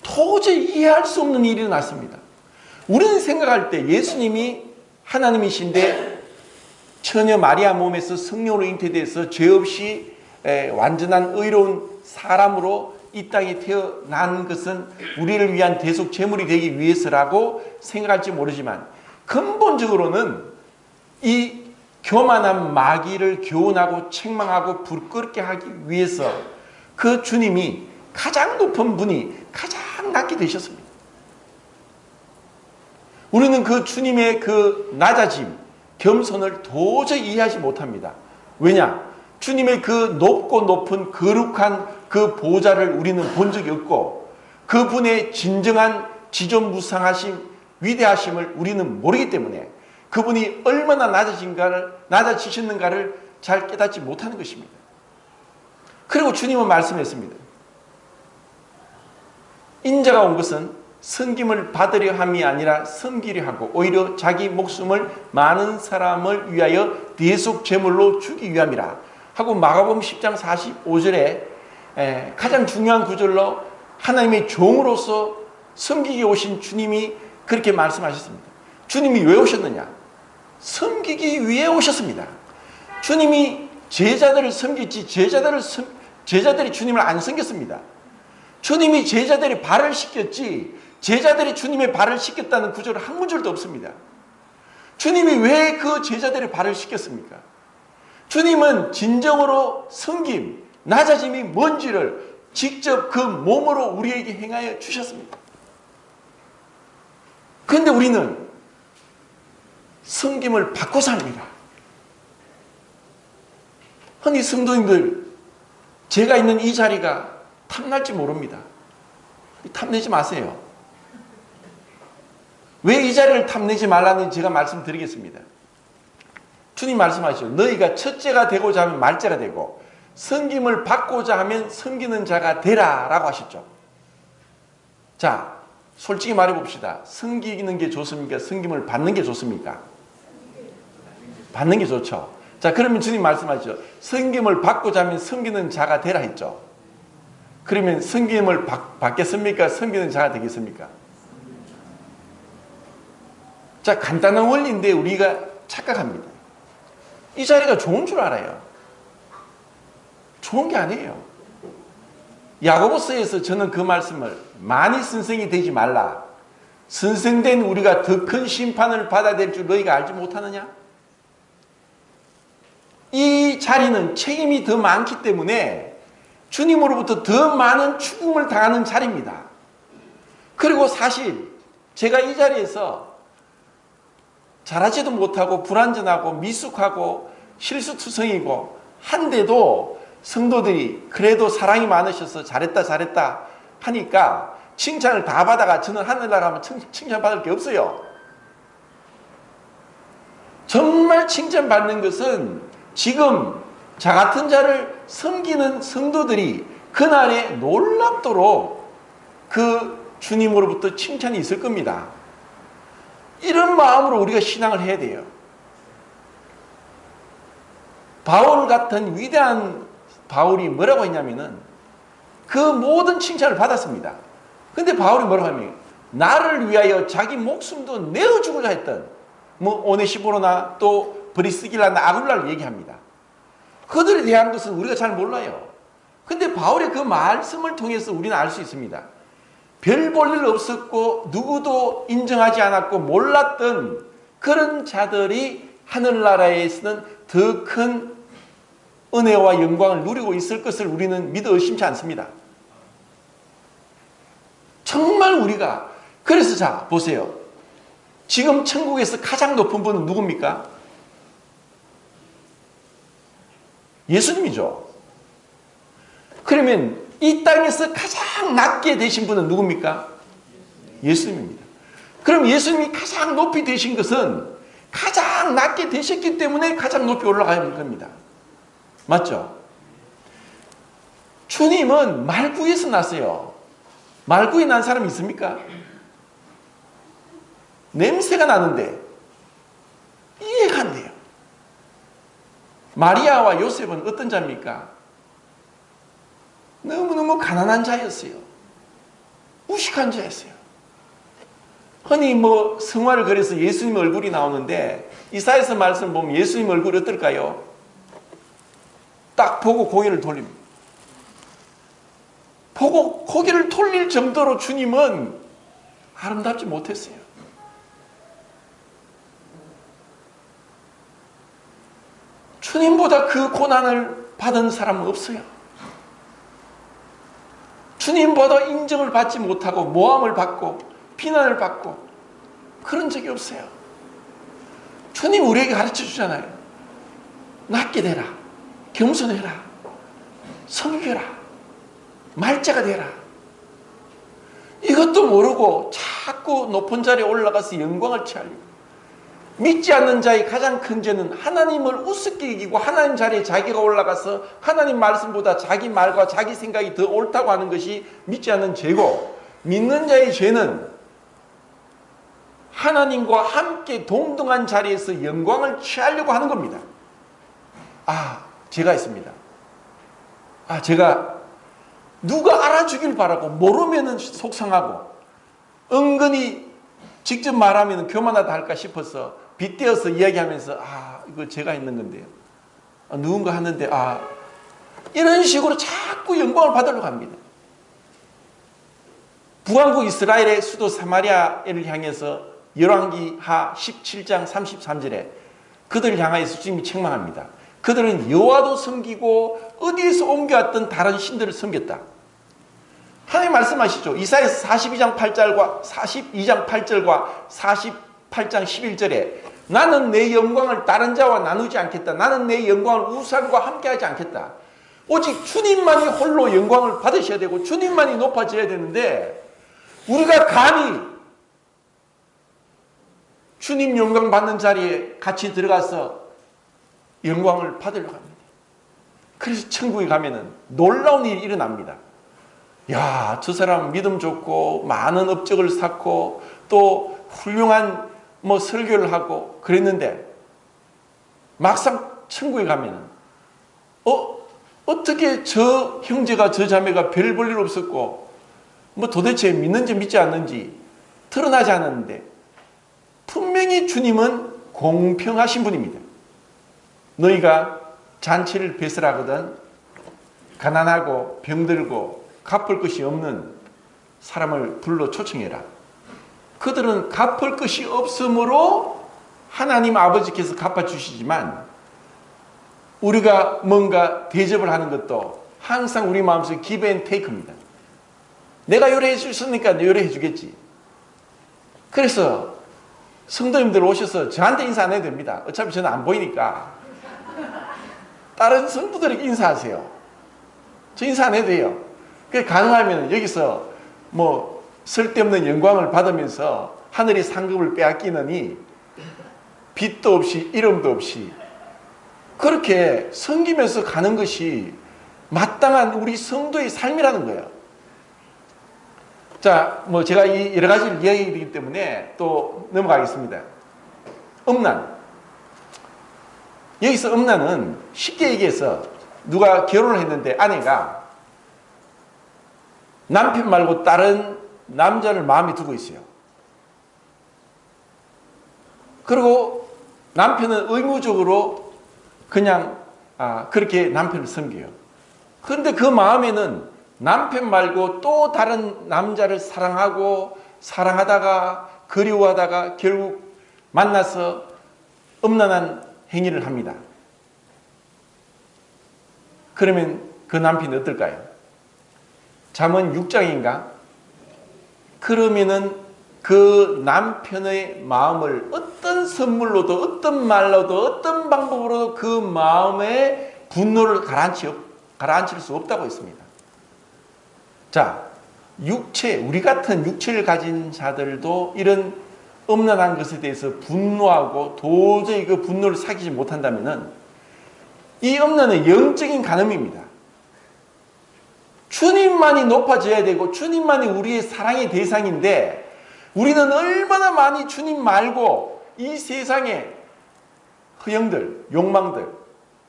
도저히 이해할 수 없는 일이 일어났습니다. 우리는 생각할 때 예수님이 하나님이신데 처녀 마리아 몸에서 성령으로 잉태돼서 죄 없이 완전한 의로운 사람으로 이 땅에 태어난 것은 우리를 위한 대속 제물이 되기 위해서라고 생각할지 모르지만 근본적으로는 이 교만한 마귀를 교훈하고 책망하고 부끄럽게 하기 위해서 그 주님이 가장 높은 분이 가장 낮게 되셨습니다. 우리는 그 주님의 그 낮아짐, 겸손을 도저히 이해하지 못합니다. 왜냐? 주님의 그 높고 높은 거룩한 그 보좌를 우리는 본 적이 없고 그분의 진정한 지존무상하심, 위대하심을 우리는 모르기 때문에 그분이 얼마나 낮아지셨는가를 잘 깨닫지 못하는 것입니다. 그리고 주님은 말씀했습니다. 인자가 온 것은 섬김을 받으려 함이 아니라 섬기려 하고 오히려 자기 목숨을 많은 사람을 위하여 대속 제물로 주기 위함이라 하고 마가복음 10장 45절에 가장 중요한 구절로 하나님의 종으로서 섬기기 오신 주님이 그렇게 말씀하셨습니다. 주님이 왜 오셨느냐? 섬기기 위해 오셨습니다. 주님이 제자들을 섬기지 제자들을 제자들이 주님을 안 섬겼습니다. 주님이 제자들의 발을 씻겼지 제자들이 주님의 발을 씻겼다는 구절은 한 문절도 없습니다. 주님이 왜 그 제자들의 발을 씻겼습니까? 주님은 진정으로 섬김, 낮아짐이 뭔지를 직접 그 몸으로 우리에게 행하여 주셨습니다. 그런데 우리는 섬김을 받고 삽니다. 아니 성도님들, 제가 있는 이 자리가 탐날지 모릅니다. 탐내지 마세요. 왜 이 자리를 탐내지 말라는 제가 말씀드리겠습니다. 주님 말씀하시죠. 너희가 첫째가 되고자 하면 말째가 되고 섬김을 받고자 하면 섬기는 자가 되라 라고 하셨죠. 자, 솔직히 말해봅시다. 섬기는 게 좋습니까? 섬김을 받는 게 좋습니까? 받는 게 좋죠. 자, 그러면 주님 말씀하시죠. 섬김을 받고자 하면 섬기는 자가 되라 했죠. 그러면 섬김을 받겠습니까? 섬기는 자가 되겠습니까? 자, 간단한 원리인데 우리가 착각합니다. 이 자리가 좋은 줄 알아요. 좋은 게 아니에요. 야고보서에서 저는 그 말씀을 많이 선생이 되지 말라. 선생된 우리가 더 큰 심판을 받아야 될 줄 너희가 알지 못하느냐? 이 자리는 책임이 더 많기 때문에 주님으로부터 더 많은 죽음을 당하는 자리입니다. 그리고 사실 제가 이 자리에서 잘하지도 못하고 불완전하고 미숙하고 실수투성이고 한데도 성도들이 그래도 사랑이 많으셔서 잘했다 하니까 칭찬을 다 받아가 저는 하늘나라 가면 칭찬받을 게 없어요. 정말 칭찬받는 것은 지금 자 같은 자를 섬기는 성도들이 그날에 놀랍도록 그 주님으로부터 칭찬이 있을 겁니다. 이런 마음으로 우리가 신앙을 해야 돼요. 바울 같은 위대한 바울이 뭐라고 했냐면은 그 모든 칭찬을 받았습니다. 근데 바울이 뭐라고 하냐면 나를 위하여 자기 목숨도 내어주고자 했던 오네시포로나 또 브리스길라나 아굴라를 얘기합니다. 그들에 대한 것은 우리가 잘 몰라요. 근데 바울의 그 말씀을 통해서 우리는 알 수 있습니다. 별 볼 일 없었고 누구도 인정하지 않았고 몰랐던 그런 자들이 하늘나라에서는 더 큰 은혜와 영광을 누리고 있을 것을 우리는 믿어 의심치 않습니다. 정말 우리가 그래서 자 보세요. 지금 천국에서 가장 높은 분은 누굽니까? 예수님이죠. 그러면 이 땅에서 가장 낮게 되신 분은 누굽니까? 예수님입니다. 그럼 예수님이 가장 높이 되신 것은 가장 낮게 되셨기 때문에 가장 높이 올라가는 겁니다. 맞죠? 주님은 말구에서 났어요. 말구에 난 사람이 있습니까? 냄새가 나는데 이해가 안 돼요. 마리아와 요셉은 어떤 자입니까? 너무너무 가난한 자였어요. 무식한 자였어요. 흔히 성화를 그려서 예수님 얼굴이 나오는데 이사야서 말씀 보면 예수님 얼굴이 어떨까요? 딱 보고 고개를 돌립니다. 보고 고개를 돌릴 정도로 주님은 아름답지 못했어요. 주님보다 그 고난을 받은 사람은 없어요. 주님보다 인정을 받지 못하고 모함을 받고 비난을 받고 그런 적이 없어요. 주님 우리에게 가르쳐 주잖아요. 낮게 되라. 겸손해라. 섬겨라. 말자가 되라. 이것도 모르고 자꾸 높은 자리에 올라가서 영광을 취하려고. 믿지 않는 자의 가장 큰 죄는 하나님을 우습게 여기고 하나님 자리에 자기가 올라가서 하나님 말씀보다 자기 말과 자기 생각이 더 옳다고 하는 것이 믿지 않는 죄고, 믿는 자의 죄는 하나님과 함께 동등한 자리에서 영광을 취하려고 하는 겁니다. 제가 있습니다. 제가 누가 알아주길 바라고 모르면 속상하고 은근히 직접 말하면 교만하다 할까 싶어서 빗대어서 이야기하면서 이거 제가 있는 건데요. 누군가 하는데 이런 식으로 자꾸 자꾸 영광을 받으려고 합니다. 북왕국 이스라엘의 수도 사마리아를 향해서 열왕기하 17장 33절에 그들을 향하여서 주님이 책망합니다. 그들은 여호와도 섬기고 어디에서 옮겨왔던 다른 신들을 섬겼다. 하나님 말씀하시죠. 이사야서 42장 8절과 48장 11절에 나는 내 영광을 다른 자와 나누지 않겠다. 나는 내 영광을 우상과 함께하지 않겠다. 오직 주님만이 홀로 영광을 받으셔야 되고 주님만이 높아져야 되는데 우리가 감히 주님 영광 받는 자리에 같이 들어가서 영광을 받으려고 합니다. 그래서 천국에 가면은 놀라운 일이 일어납니다. 야, 저 사람 믿음 좋고 많은 업적을 쌓고 또 훌륭한 설교를 하고 그랬는데 막상 천국에 가면은 어떻게 저 형제가 저 자매가 별 볼 일 없었고 도대체 믿는지 믿지 않는지 드러나지 않았는데 분명히 주님은 공평하신 분입니다. 너희가 잔치를 배설하거든 가난하고 병들고 갚을 것이 없는 사람을 불러 초청해라. 그들은 갚을 것이 없으므로 하나님 아버지께서 갚아주시지만 우리가 뭔가 대접을 하는 것도 항상 우리 마음속에 give and take입니다. 내가 요래해 주셨으니까 요래해 주겠지. 그래서 성도님들 오셔서 저한테 인사 안 해도 됩니다. 어차피 저는 안 보이니까 다른 성도들에게 인사하세요. 저 인사 안 해도 돼요. 가능하면 여기서 쓸데없는 영광을 받으면서 하늘의 상급을 빼앗기느니 빚도 없이 이름도 없이 그렇게 섬기면서 가는 것이 마땅한 우리 성도의 삶이라는 거예요. 자, 제가 이 여러 가지를 이야기하기 때문에 또 넘어가겠습니다. 음란. 여기서 음란은 쉽게 얘기해서 누가 결혼을 했는데 아내가 남편 말고 다른 남자를 마음에 두고 있어요. 그리고 남편은 의무적으로 그냥 그렇게 남편을 섬겨요. 그런데 그 마음에는 남편 말고 또 다른 남자를 사랑하다가 그리워하다가 결국 만나서 음란한 행위를 합니다. 그러면 그 남편이 어떨까요? 잠언 6장인가? 그러면은 그 남편의 마음을 어떤 선물로도 어떤 말로도 어떤 방법으로도 그 마음의 분노를 가라앉힐 수 없다고 했습니다. 자, 우리 같은 육체를 가진 자들도 이런 음란한 것에 대해서 분노하고 도저히 그 분노를 사귀지 못한다면은 이 음란은 영적인 간음입니다. 주님만이 높아져야 되고 주님만이 우리의 사랑의 대상인데 우리는 얼마나 많이 주님 말고 이 세상의 허영들, 욕망들,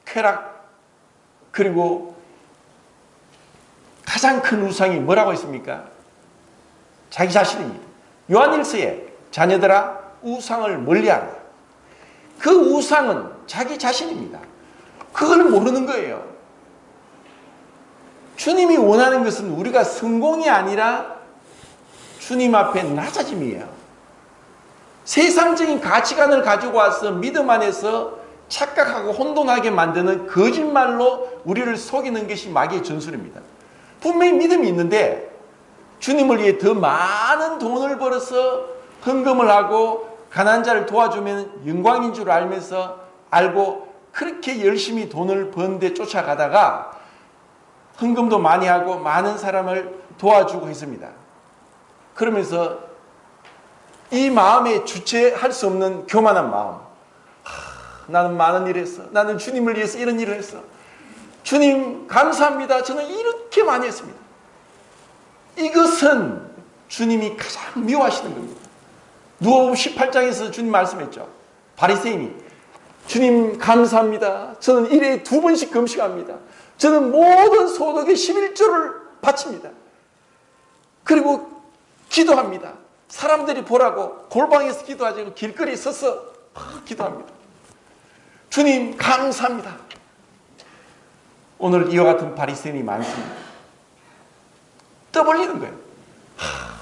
쾌락 그리고 가장 큰 우상이 뭐라고 했습니까? 자기 자신입니다. 요한일서에 자녀들아 우상을 멀리하라. 그 우상은 자기 자신입니다. 그걸 모르는 거예요. 주님이 원하는 것은 우리가 성공이 아니라 주님 앞에 낮아짐이에요. 세상적인 가치관을 가지고 와서 믿음 안에서 착각하고 혼돈하게 만드는 거짓말로 우리를 속이는 것이 마귀의 전술입니다. 분명히 믿음이 있는데 주님을 위해 더 많은 돈을 벌어서 헌금을 하고 가난한 자를 도와주면 영광인 줄 알고 그렇게 열심히 돈을 버는데 쫓아가다가 헌금도 많이 하고 많은 사람을 도와주고 했습니다. 그러면서 이 마음에 주체할 수 없는 교만한 마음. 나는 많은 일을 했어. 나는 주님을 위해서 이런 일을 했어. 주님 감사합니다. 저는 이렇게 많이 했습니다. 이것은 주님이 가장 미워하시는 겁니다. 누가복음 18장에서 주님 말씀했죠. 바리새인이 주님 감사합니다. 저는 1회에 2번씩 금식합니다. 저는 모든 소득의 11조를 바칩니다. 그리고 기도합니다. 사람들이 보라고 골방에서 기도하지 않고 길거리에 서서 기도합니다. 주님 감사합니다. 오늘 이와 같은 바리새인이 많습니다. 떠벌리는 거예요.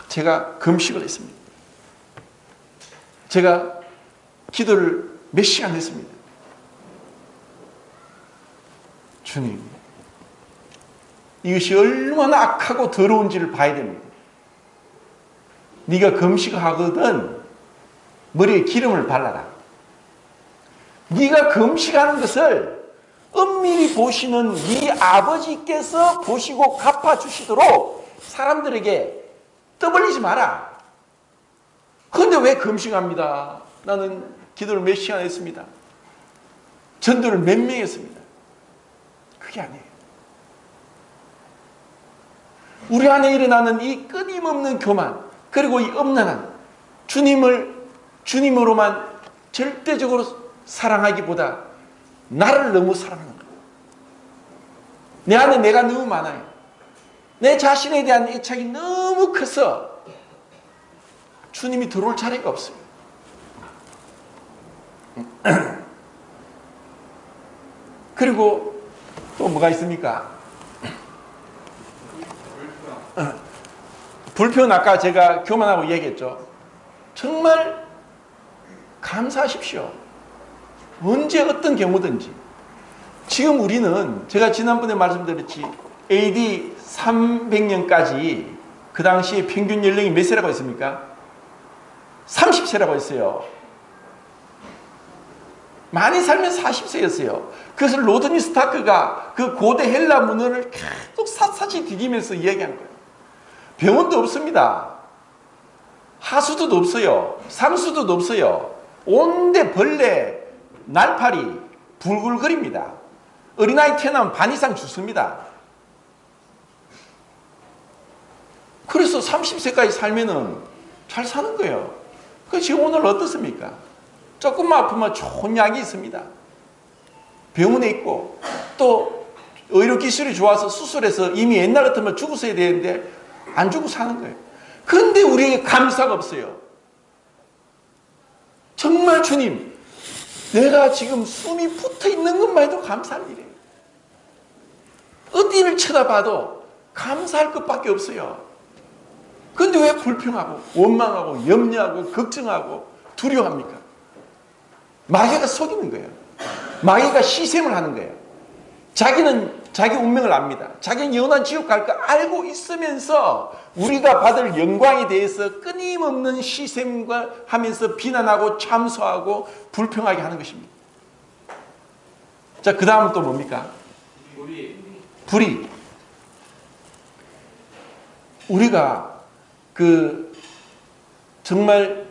제가 금식을 했습니다. 제가 기도를 몇 시간 했습니다. 주님, 이것이 얼마나 악하고 더러운지를 봐야 됩니다. 네가 금식하거든 머리에 기름을 발라라. 네가 금식하는 것을 은밀히 보시는 네 아버지께서 보시고 갚아주시도록 사람들에게 떠벌리지 마라. 그런데 왜 금식합니다? 나는 기도를 몇 시간 했습니다. 전도를 몇 명 했습니다. 그게 아니에요. 우리 안에 일어나는 이 끊임없는 교만, 그리고 이 엄란한 주님으로만 절대적으로 사랑하기보다 나를 너무 사랑하는 거예요. 내 안에 내가 너무 많아요. 내 자신에 대한 애착이 너무 커서 주님이 들어올 자리가 없어요. 그리고 또 뭐가 있습니까? 불평 아까 제가 교만하고 얘기했죠. 정말 감사하십시오. 언제 어떤 경우든지. 지금 우리는 제가 지난번에 말씀드렸지 AD 300년까지 그 당시에 평균 연령이 몇 세라고 했습니까? 30세라고 했어요. 많이 살면 40세였어요. 그것을 로드니 스타크가 그 고대 헬라 문헌을 계속 샅샅이 뒤지면서 이야기한 거예요. 병원도 없습니다. 하수도도 없어요. 상수도도 없어요. 온데 벌레, 날파리 불글거립니다. 어린아이 태어나면 반 이상 죽습니다. 그래서 30세까지 살면은 잘 사는 거예요. 그 지금 오늘 어떻습니까? 조금만 아프면 좋은 약이 있습니다. 병원에 있고 또 의료기술이 좋아서 수술해서 이미 옛날 같으면 죽었어야 되는데 안 죽고 사는 거예요. 그런데 우리에게 감사가 없어요. 정말 주님, 내가 지금 숨이 붙어 있는 것만 해도 감사할 일이에요. 어디를 쳐다봐도 감사할 것밖에 없어요. 그런데 왜 불평하고 원망하고 염려하고 걱정하고 두려워합니까? 마귀가 속이는 거예요. 마귀가 시샘을 하는 거예요. 자기는 자기 운명을 압니다. 자기는 영원한 지옥 갈 거 알고 있으면서 우리가 받을 영광에 대해서 끊임없는 시샘과 하면서 비난하고 참소하고 불평하게 하는 것입니다. 자, 그 다음은 또 뭡니까? 불의. 우리가 정말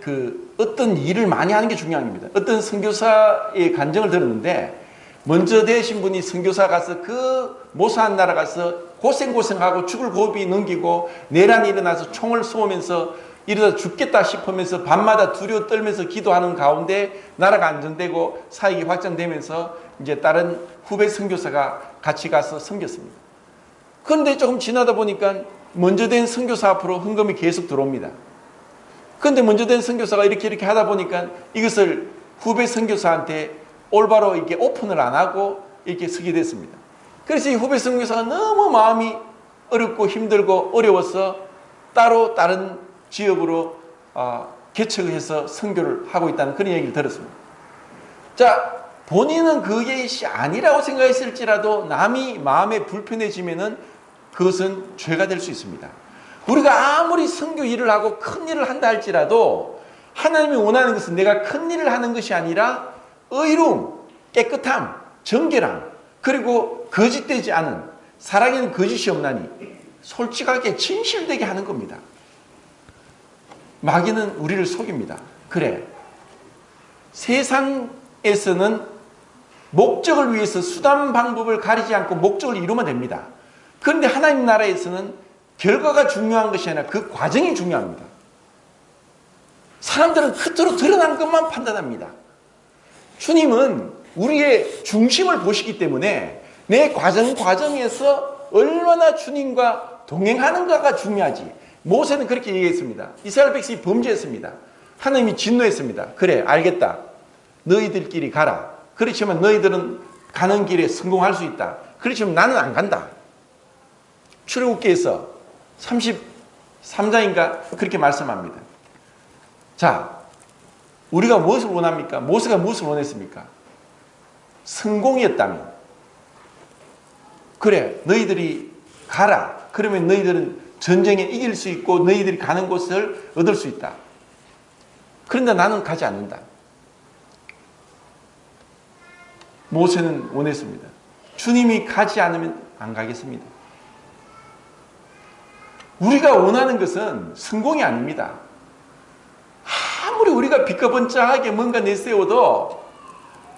어떤 일을 많이 하는 게 중요한 겁니다. 어떤 선교사의 간증을 들었는데 먼저 되신 분이 선교사 가서 그 모사한 나라 가서 고생하고 죽을 고비 넘기고 내란이 일어나서 총을 쏘면서 이러다 죽겠다 싶으면서 밤마다 두려워 떨면서 기도하는 가운데 나라가 안정되고 사역이 확장되면서 이제 다른 후배 선교사가 같이 가서 섬겼습니다. 그런데 조금 지나다 보니까 먼저 된 선교사 앞으로 헌금이 계속 들어옵니다. 그런데 먼저 된 선교사가 이렇게 하다 보니까 이것을 후배 선교사한테 올바로 이렇게 오픈을 안 하고 이렇게 서게 됐습니다. 그래서 이 후배 선교사가 너무 마음이 어렵고 힘들고 어려워서 따로 다른 지역으로 개척을 해서 선교를 하고 있다는 그런 얘기를 들었습니다. 자, 본인은 그게 아니라고 생각했을지라도 남이 마음에 불편해지면은 그것은 죄가 될 수 있습니다. 우리가 아무리 선교 일을 하고 큰 일을 한다 할지라도 하나님이 원하는 것은 내가 큰 일을 하는 것이 아니라 의로움, 깨끗함, 정결함, 그리고 거짓되지 않은, 사랑에는 거짓이 없나니 솔직하게 진실되게 하는 겁니다. 마귀는 우리를 속입니다. 그래, 세상에서는 목적을 위해서 수단 방법을 가리지 않고 목적을 이루면 됩니다. 그런데 하나님 나라에서는 결과가 중요한 것이 아니라 그 과정이 중요합니다. 사람들은 겉으로 드러난 것만 판단합니다. 주님은 우리의 중심을 보시기 때문에 내 과정에서 얼마나 주님과 동행하는가가 중요하지. 모세는 그렇게 얘기했습니다. 이스라엘 백성이 범죄했습니다. 하나님이 진노했습니다. 그래, 알겠다. 너희들끼리 가라. 그렇지만 너희들은 가는 길에 성공할 수 있다. 그렇지만 나는 안 간다. 출애굽기에서 33장인가 그렇게 말씀합니다. 자, 우리가 무엇을 원합니까? 모세가 무엇을 원했습니까? 성공이었다면, 그래 너희들이 가라. 그러면 너희들은 전쟁에 이길 수 있고 너희들이 가는 곳을 얻을 수 있다. 그런데 나는 가지 않는다. 모세는 원했습니다. 주님이 가지 않으면 안 가겠습니다. 우리가 원하는 것은 성공이 아닙니다. 아무리 우리가 비커번쩍하게 뭔가 내세워도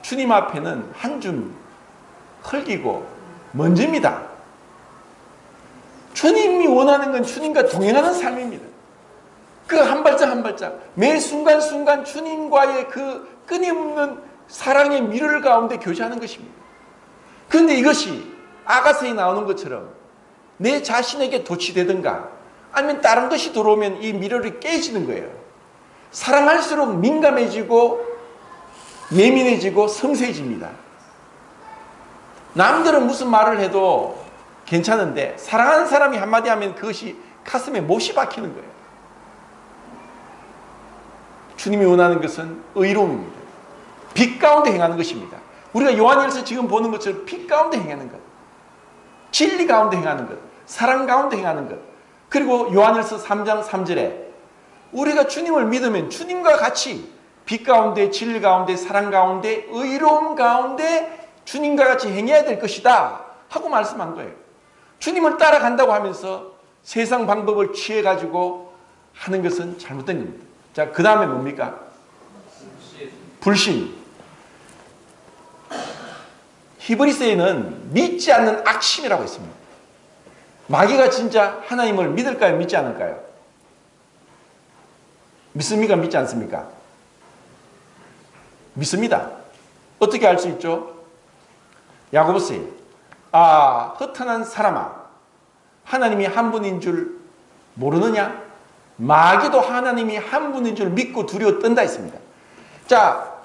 주님 앞에는 한 줌 흙이고 먼지입니다. 주님이 원하는 건 주님과 동행하는 삶입니다. 그 한 발짝 한 발짝, 매 순간순간 주님과의 그 끊임없는 사랑의 미를 가운데 교제하는 것입니다. 그런데 이것이 아가서에 나오는 것처럼 내 자신에게 도취되든가 아니면 다른 것이 들어오면 이 미러를 깨지는 거예요. 사랑할수록 민감해지고 예민해지고 섬세해집니다. 남들은 무슨 말을 해도 괜찮은데 사랑하는 사람이 한마디 하면 그것이 가슴에 못이 박히는 거예요. 주님이 원하는 것은 의로움입니다. 빛 가운데 행하는 것입니다. 우리가 요한일서 지금 보는 것처럼 빛 가운데 행하는 것, 진리 가운데 행하는 것, 사랑 가운데 행하는 것. 그리고 요한일서 3장 3절에 우리가 주님을 믿으면 주님과 같이 빛 가운데, 진리 가운데, 사랑 가운데, 의로움 가운데 주님과 같이 행해야 될 것이다 하고 말씀한 거예요. 주님을 따라간다고 하면서 세상 방법을 취해가지고 하는 것은 잘못된 겁니다. 자, 그 다음에 뭡니까? 불신. 히브리서에는 믿지 않는 악심이라고 있습니다. 마귀가 진짜 하나님을 믿을까요? 믿지 않을까요? 믿습니까? 믿지 않습니까? 믿습니다. 어떻게 알 수 있죠? 야고보서에 허탄한 사람아, 하나님이 한 분인 줄 모르느냐? 마귀도 하나님이 한 분인 줄 믿고 두려워 떤다 했습니다. 자,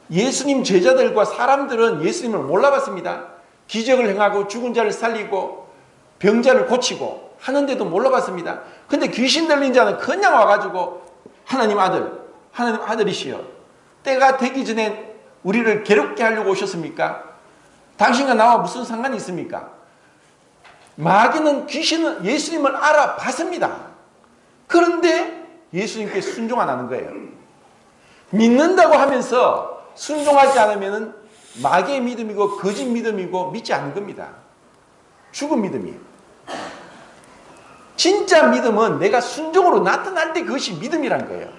예수님 제자들과 사람들은 예수님을 몰라봤습니다. 기적을 행하고 죽은 자를 살리고 병자를 고치고 하는데도 몰라봤습니다. 근데 귀신 들린 자는 그냥 와가지고 하나님 아들이시여, 때가 되기 전에 우리를 괴롭게 하려고 오셨습니까? 당신과 나와 무슨 상관이 있습니까? 마귀는 귀신은 예수님을 알아봤습니다. 그런데 예수님께 순종 안 하는 거예요. 믿는다고 하면서 순종하지 않으면 마귀의 믿음이고 거짓 믿음이고 믿지 않는 겁니다. 죽은 믿음이에요. 진짜 믿음은 내가 순종으로 나타날 때 그것이 믿음이란 거예요.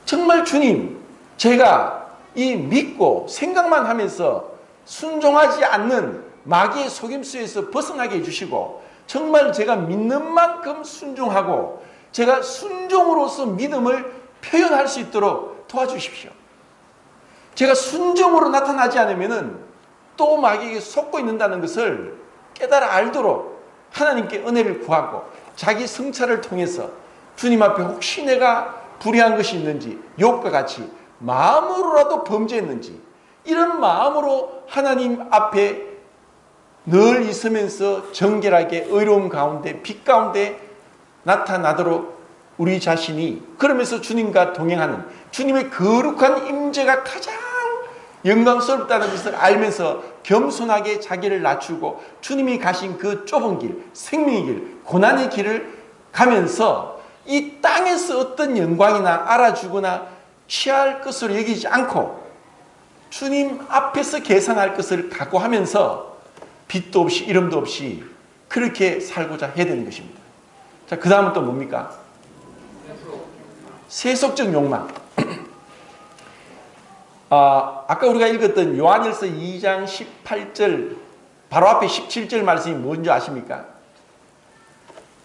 정말 주님, 제가 이 믿고 생각만 하면서 순종하지 않는 마귀의 속임수에서 벗어나게 해주시고 정말 제가 믿는 만큼 순종하고 제가 순종으로서 믿음을 표현할 수 있도록 도와주십시오. 제가 순종으로 나타나지 않으면 또 마귀에게 속고 있는다는 것을 깨달아 알도록 하나님께 은혜를 구하고 자기 성찰을 통해서 주님 앞에 혹시 내가 불의한 것이 있는지, 욥과 같이 마음으로라도 범죄했는지, 이런 마음으로 하나님 앞에 늘 있으면서 정결하게 의로움 가운데 빛 가운데 나타나도록 우리 자신이, 그러면서 주님과 동행하는 주님의 거룩한 임재가 가장 영광스럽다는 것을 알면서 겸손하게 자기를 낮추고 주님이 가신 그 좁은 길, 생명의 길, 고난의 길을 가면서 이 땅에서 어떤 영광이나 알아주거나 취할 것으로 여기지 않고 주님 앞에서 계산할 것을 각오하면서 빛도 없이 이름도 없이 그렇게 살고자 해야 되는 것입니다. 자, 그 다음은 또 뭡니까? 세속적 욕망. 아까 우리가 읽었던 요한일서 2장 18절 바로 앞에 17절 말씀이 뭔지 아십니까?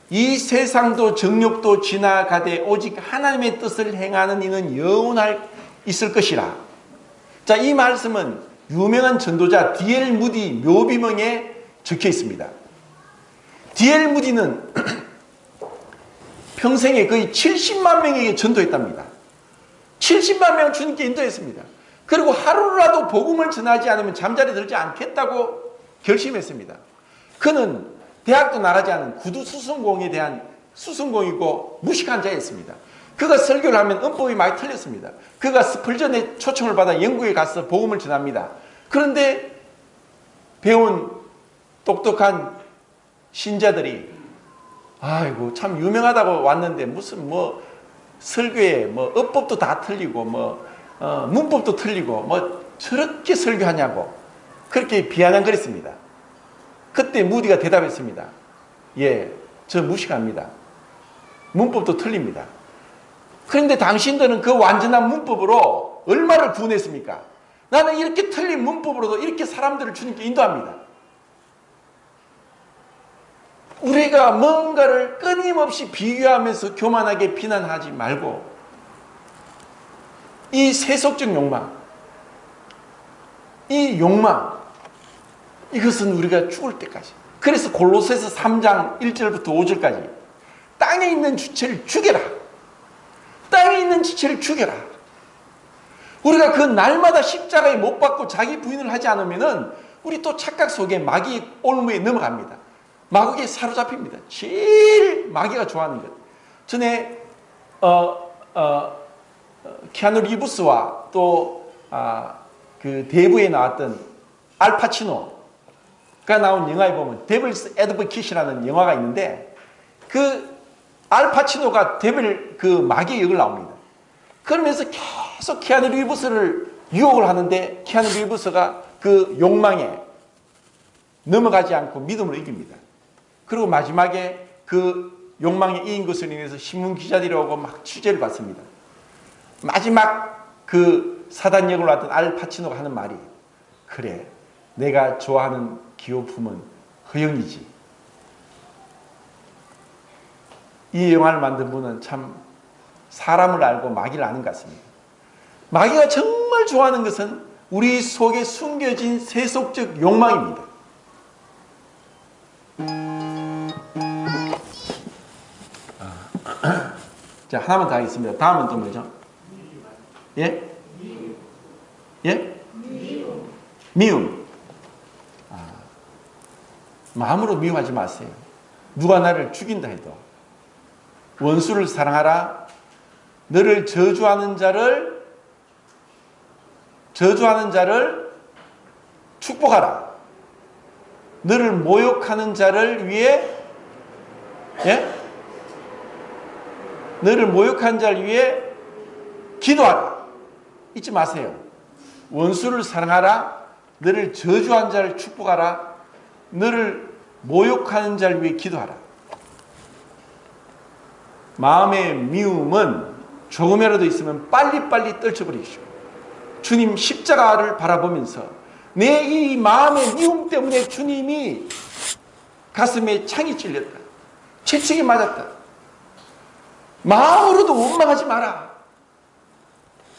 이 세상도 정욕도 지나가되 오직 하나님의 뜻을 행하는 이는 영원할 있을 것이라. 자, 이 말씀은 유명한 전도자 D.L. 무디 묘비명에 적혀 있습니다. D.L. 무디는 평생에 거의 70만 명에게 전도했답니다. 70만 명 주님께 인도했습니다. 그리고 하루라도 복음을 전하지 않으면 잠자리 들지 않겠다고 결심했습니다. 그는 대학도 나가지 않은 구두 수성공에 대한 수성공이고 무식한 자였습니다. 그가 설교를 하면 음법이 많이 틀렸습니다. 그가 스펄전의 초청을 받아 영국에 가서 복음을 전합니다. 그런데 배운 똑똑한 신자들이 아이고 참 유명하다고 왔는데 무슨 뭐 설교에 뭐 어법도 다 틀리고 뭐 문법도 틀리고 뭐 저렇게 설교하냐고 그렇게 비아냥거렸습니다. 그때 무디가 대답했습니다. 예, 저 무식합니다. 문법도 틀립니다. 그런데 당신들은 그 완전한 문법으로 얼마를 구원했습니까? 나는 이렇게 틀린 문법으로도 이렇게 사람들을 주님께 인도합니다. 우리가 뭔가를 끊임없이 비교하면서 교만하게 비난하지 말고 이 세속적 욕망, 이 욕망, 이것은 우리가 죽을 때까지. 그래서 골로새서 3장 1절부터 5절까지 땅에 있는 주체를 죽여라. 땅에 있는 지체를 죽여라. 우리가 그 날마다 십자가에 못 박고 자기 부인을 하지 않으면은 우리 또 착각 속에 마귀 올무에 넘어갑니다. 마귀에 사로잡힙니다. 제일 마귀가 좋아하는 것. 전에 키아누 리브스와 또 그 대부에 나왔던 알파치노가 나온 영화에 보면 데블스 애드버킷이라는 영화가 있는데 그 알파치노가 데빌 그 마귀의 역을 나옵니다. 그러면서 계속 키아누 리브스를 유혹을 하는데 키아누 리브스가 그 욕망에 넘어가지 않고 믿음으로 이깁니다. 그리고 마지막에 그 욕망에 이긴 것을 인해서 신문 기자들이 오고 막 취재를 받습니다. 마지막 그 사단 역을 맡은 알파치노가 하는 말이 그래, 내가 좋아하는 기호품은 허영이지. 이 영화를 만든 분은 참 사람을 알고 마귀를 아는 것 같습니다. 마귀가 정말 좋아하는 것은 우리 속에 숨겨진 세속적 욕망입니다. 자, 하나만 더 하겠습니다. 다음은 또 뭐죠? 예? 예? 미움. 마음으로 미움하지 마세요. 누가 나를 죽인다 해도 원수를 사랑하라. 너를 저주하는 자를 축복하라. 너를 모욕하는 자를 위해 너를 모욕한 자를 위해 기도하라. 잊지 마세요. 원수를 사랑하라. 너를 저주한 자를 축복하라. 너를 모욕하는 자를 위해 기도하라. 마음의 미움은 조금이라도 있으면 빨리빨리 떨쳐버리십시오. 주님 십자가를 바라보면서 내 이 마음의 미움 때문에 주님이 가슴에 창이 찔렸다. 채찍이 맞았다. 마음으로도 원망하지 마라.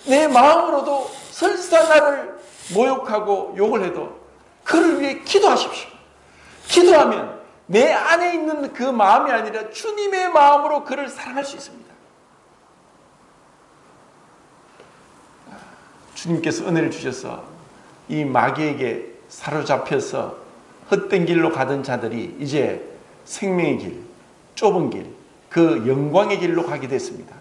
내 마음으로도 설사 나를 모욕하고 욕을 해도 그를 위해 기도하십시오. 기도하면 내 안에 있는 그 마음이 아니라 주님의 마음으로 그를 사랑할 수 있습니다. 주님께서 은혜를 주셔서 이 마귀에게 사로잡혀서 헛된 길로 가던 자들이 이제 생명의 길, 좁은 길, 그 영광의 길로 가게 됐습니다.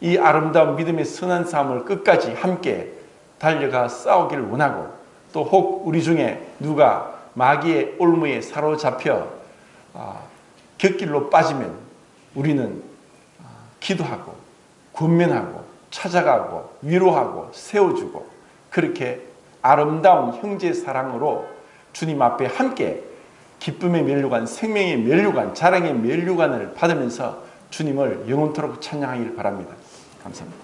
이 아름다운 믿음의 선한 싸움을 끝까지 함께 달려가 싸우기를 원하고 또 혹 우리 중에 누가 마귀의 올무에 사로잡혀 곁길로 빠지면 우리는 기도하고 권면하고 찾아가고 위로하고 세워주고 그렇게 아름다운 형제 사랑으로 주님 앞에 함께 기쁨의 면류관, 생명의 면류관, 자랑의 면류관을 받으면서 주님을 영원토록 찬양하길 바랍니다. 감사합니다.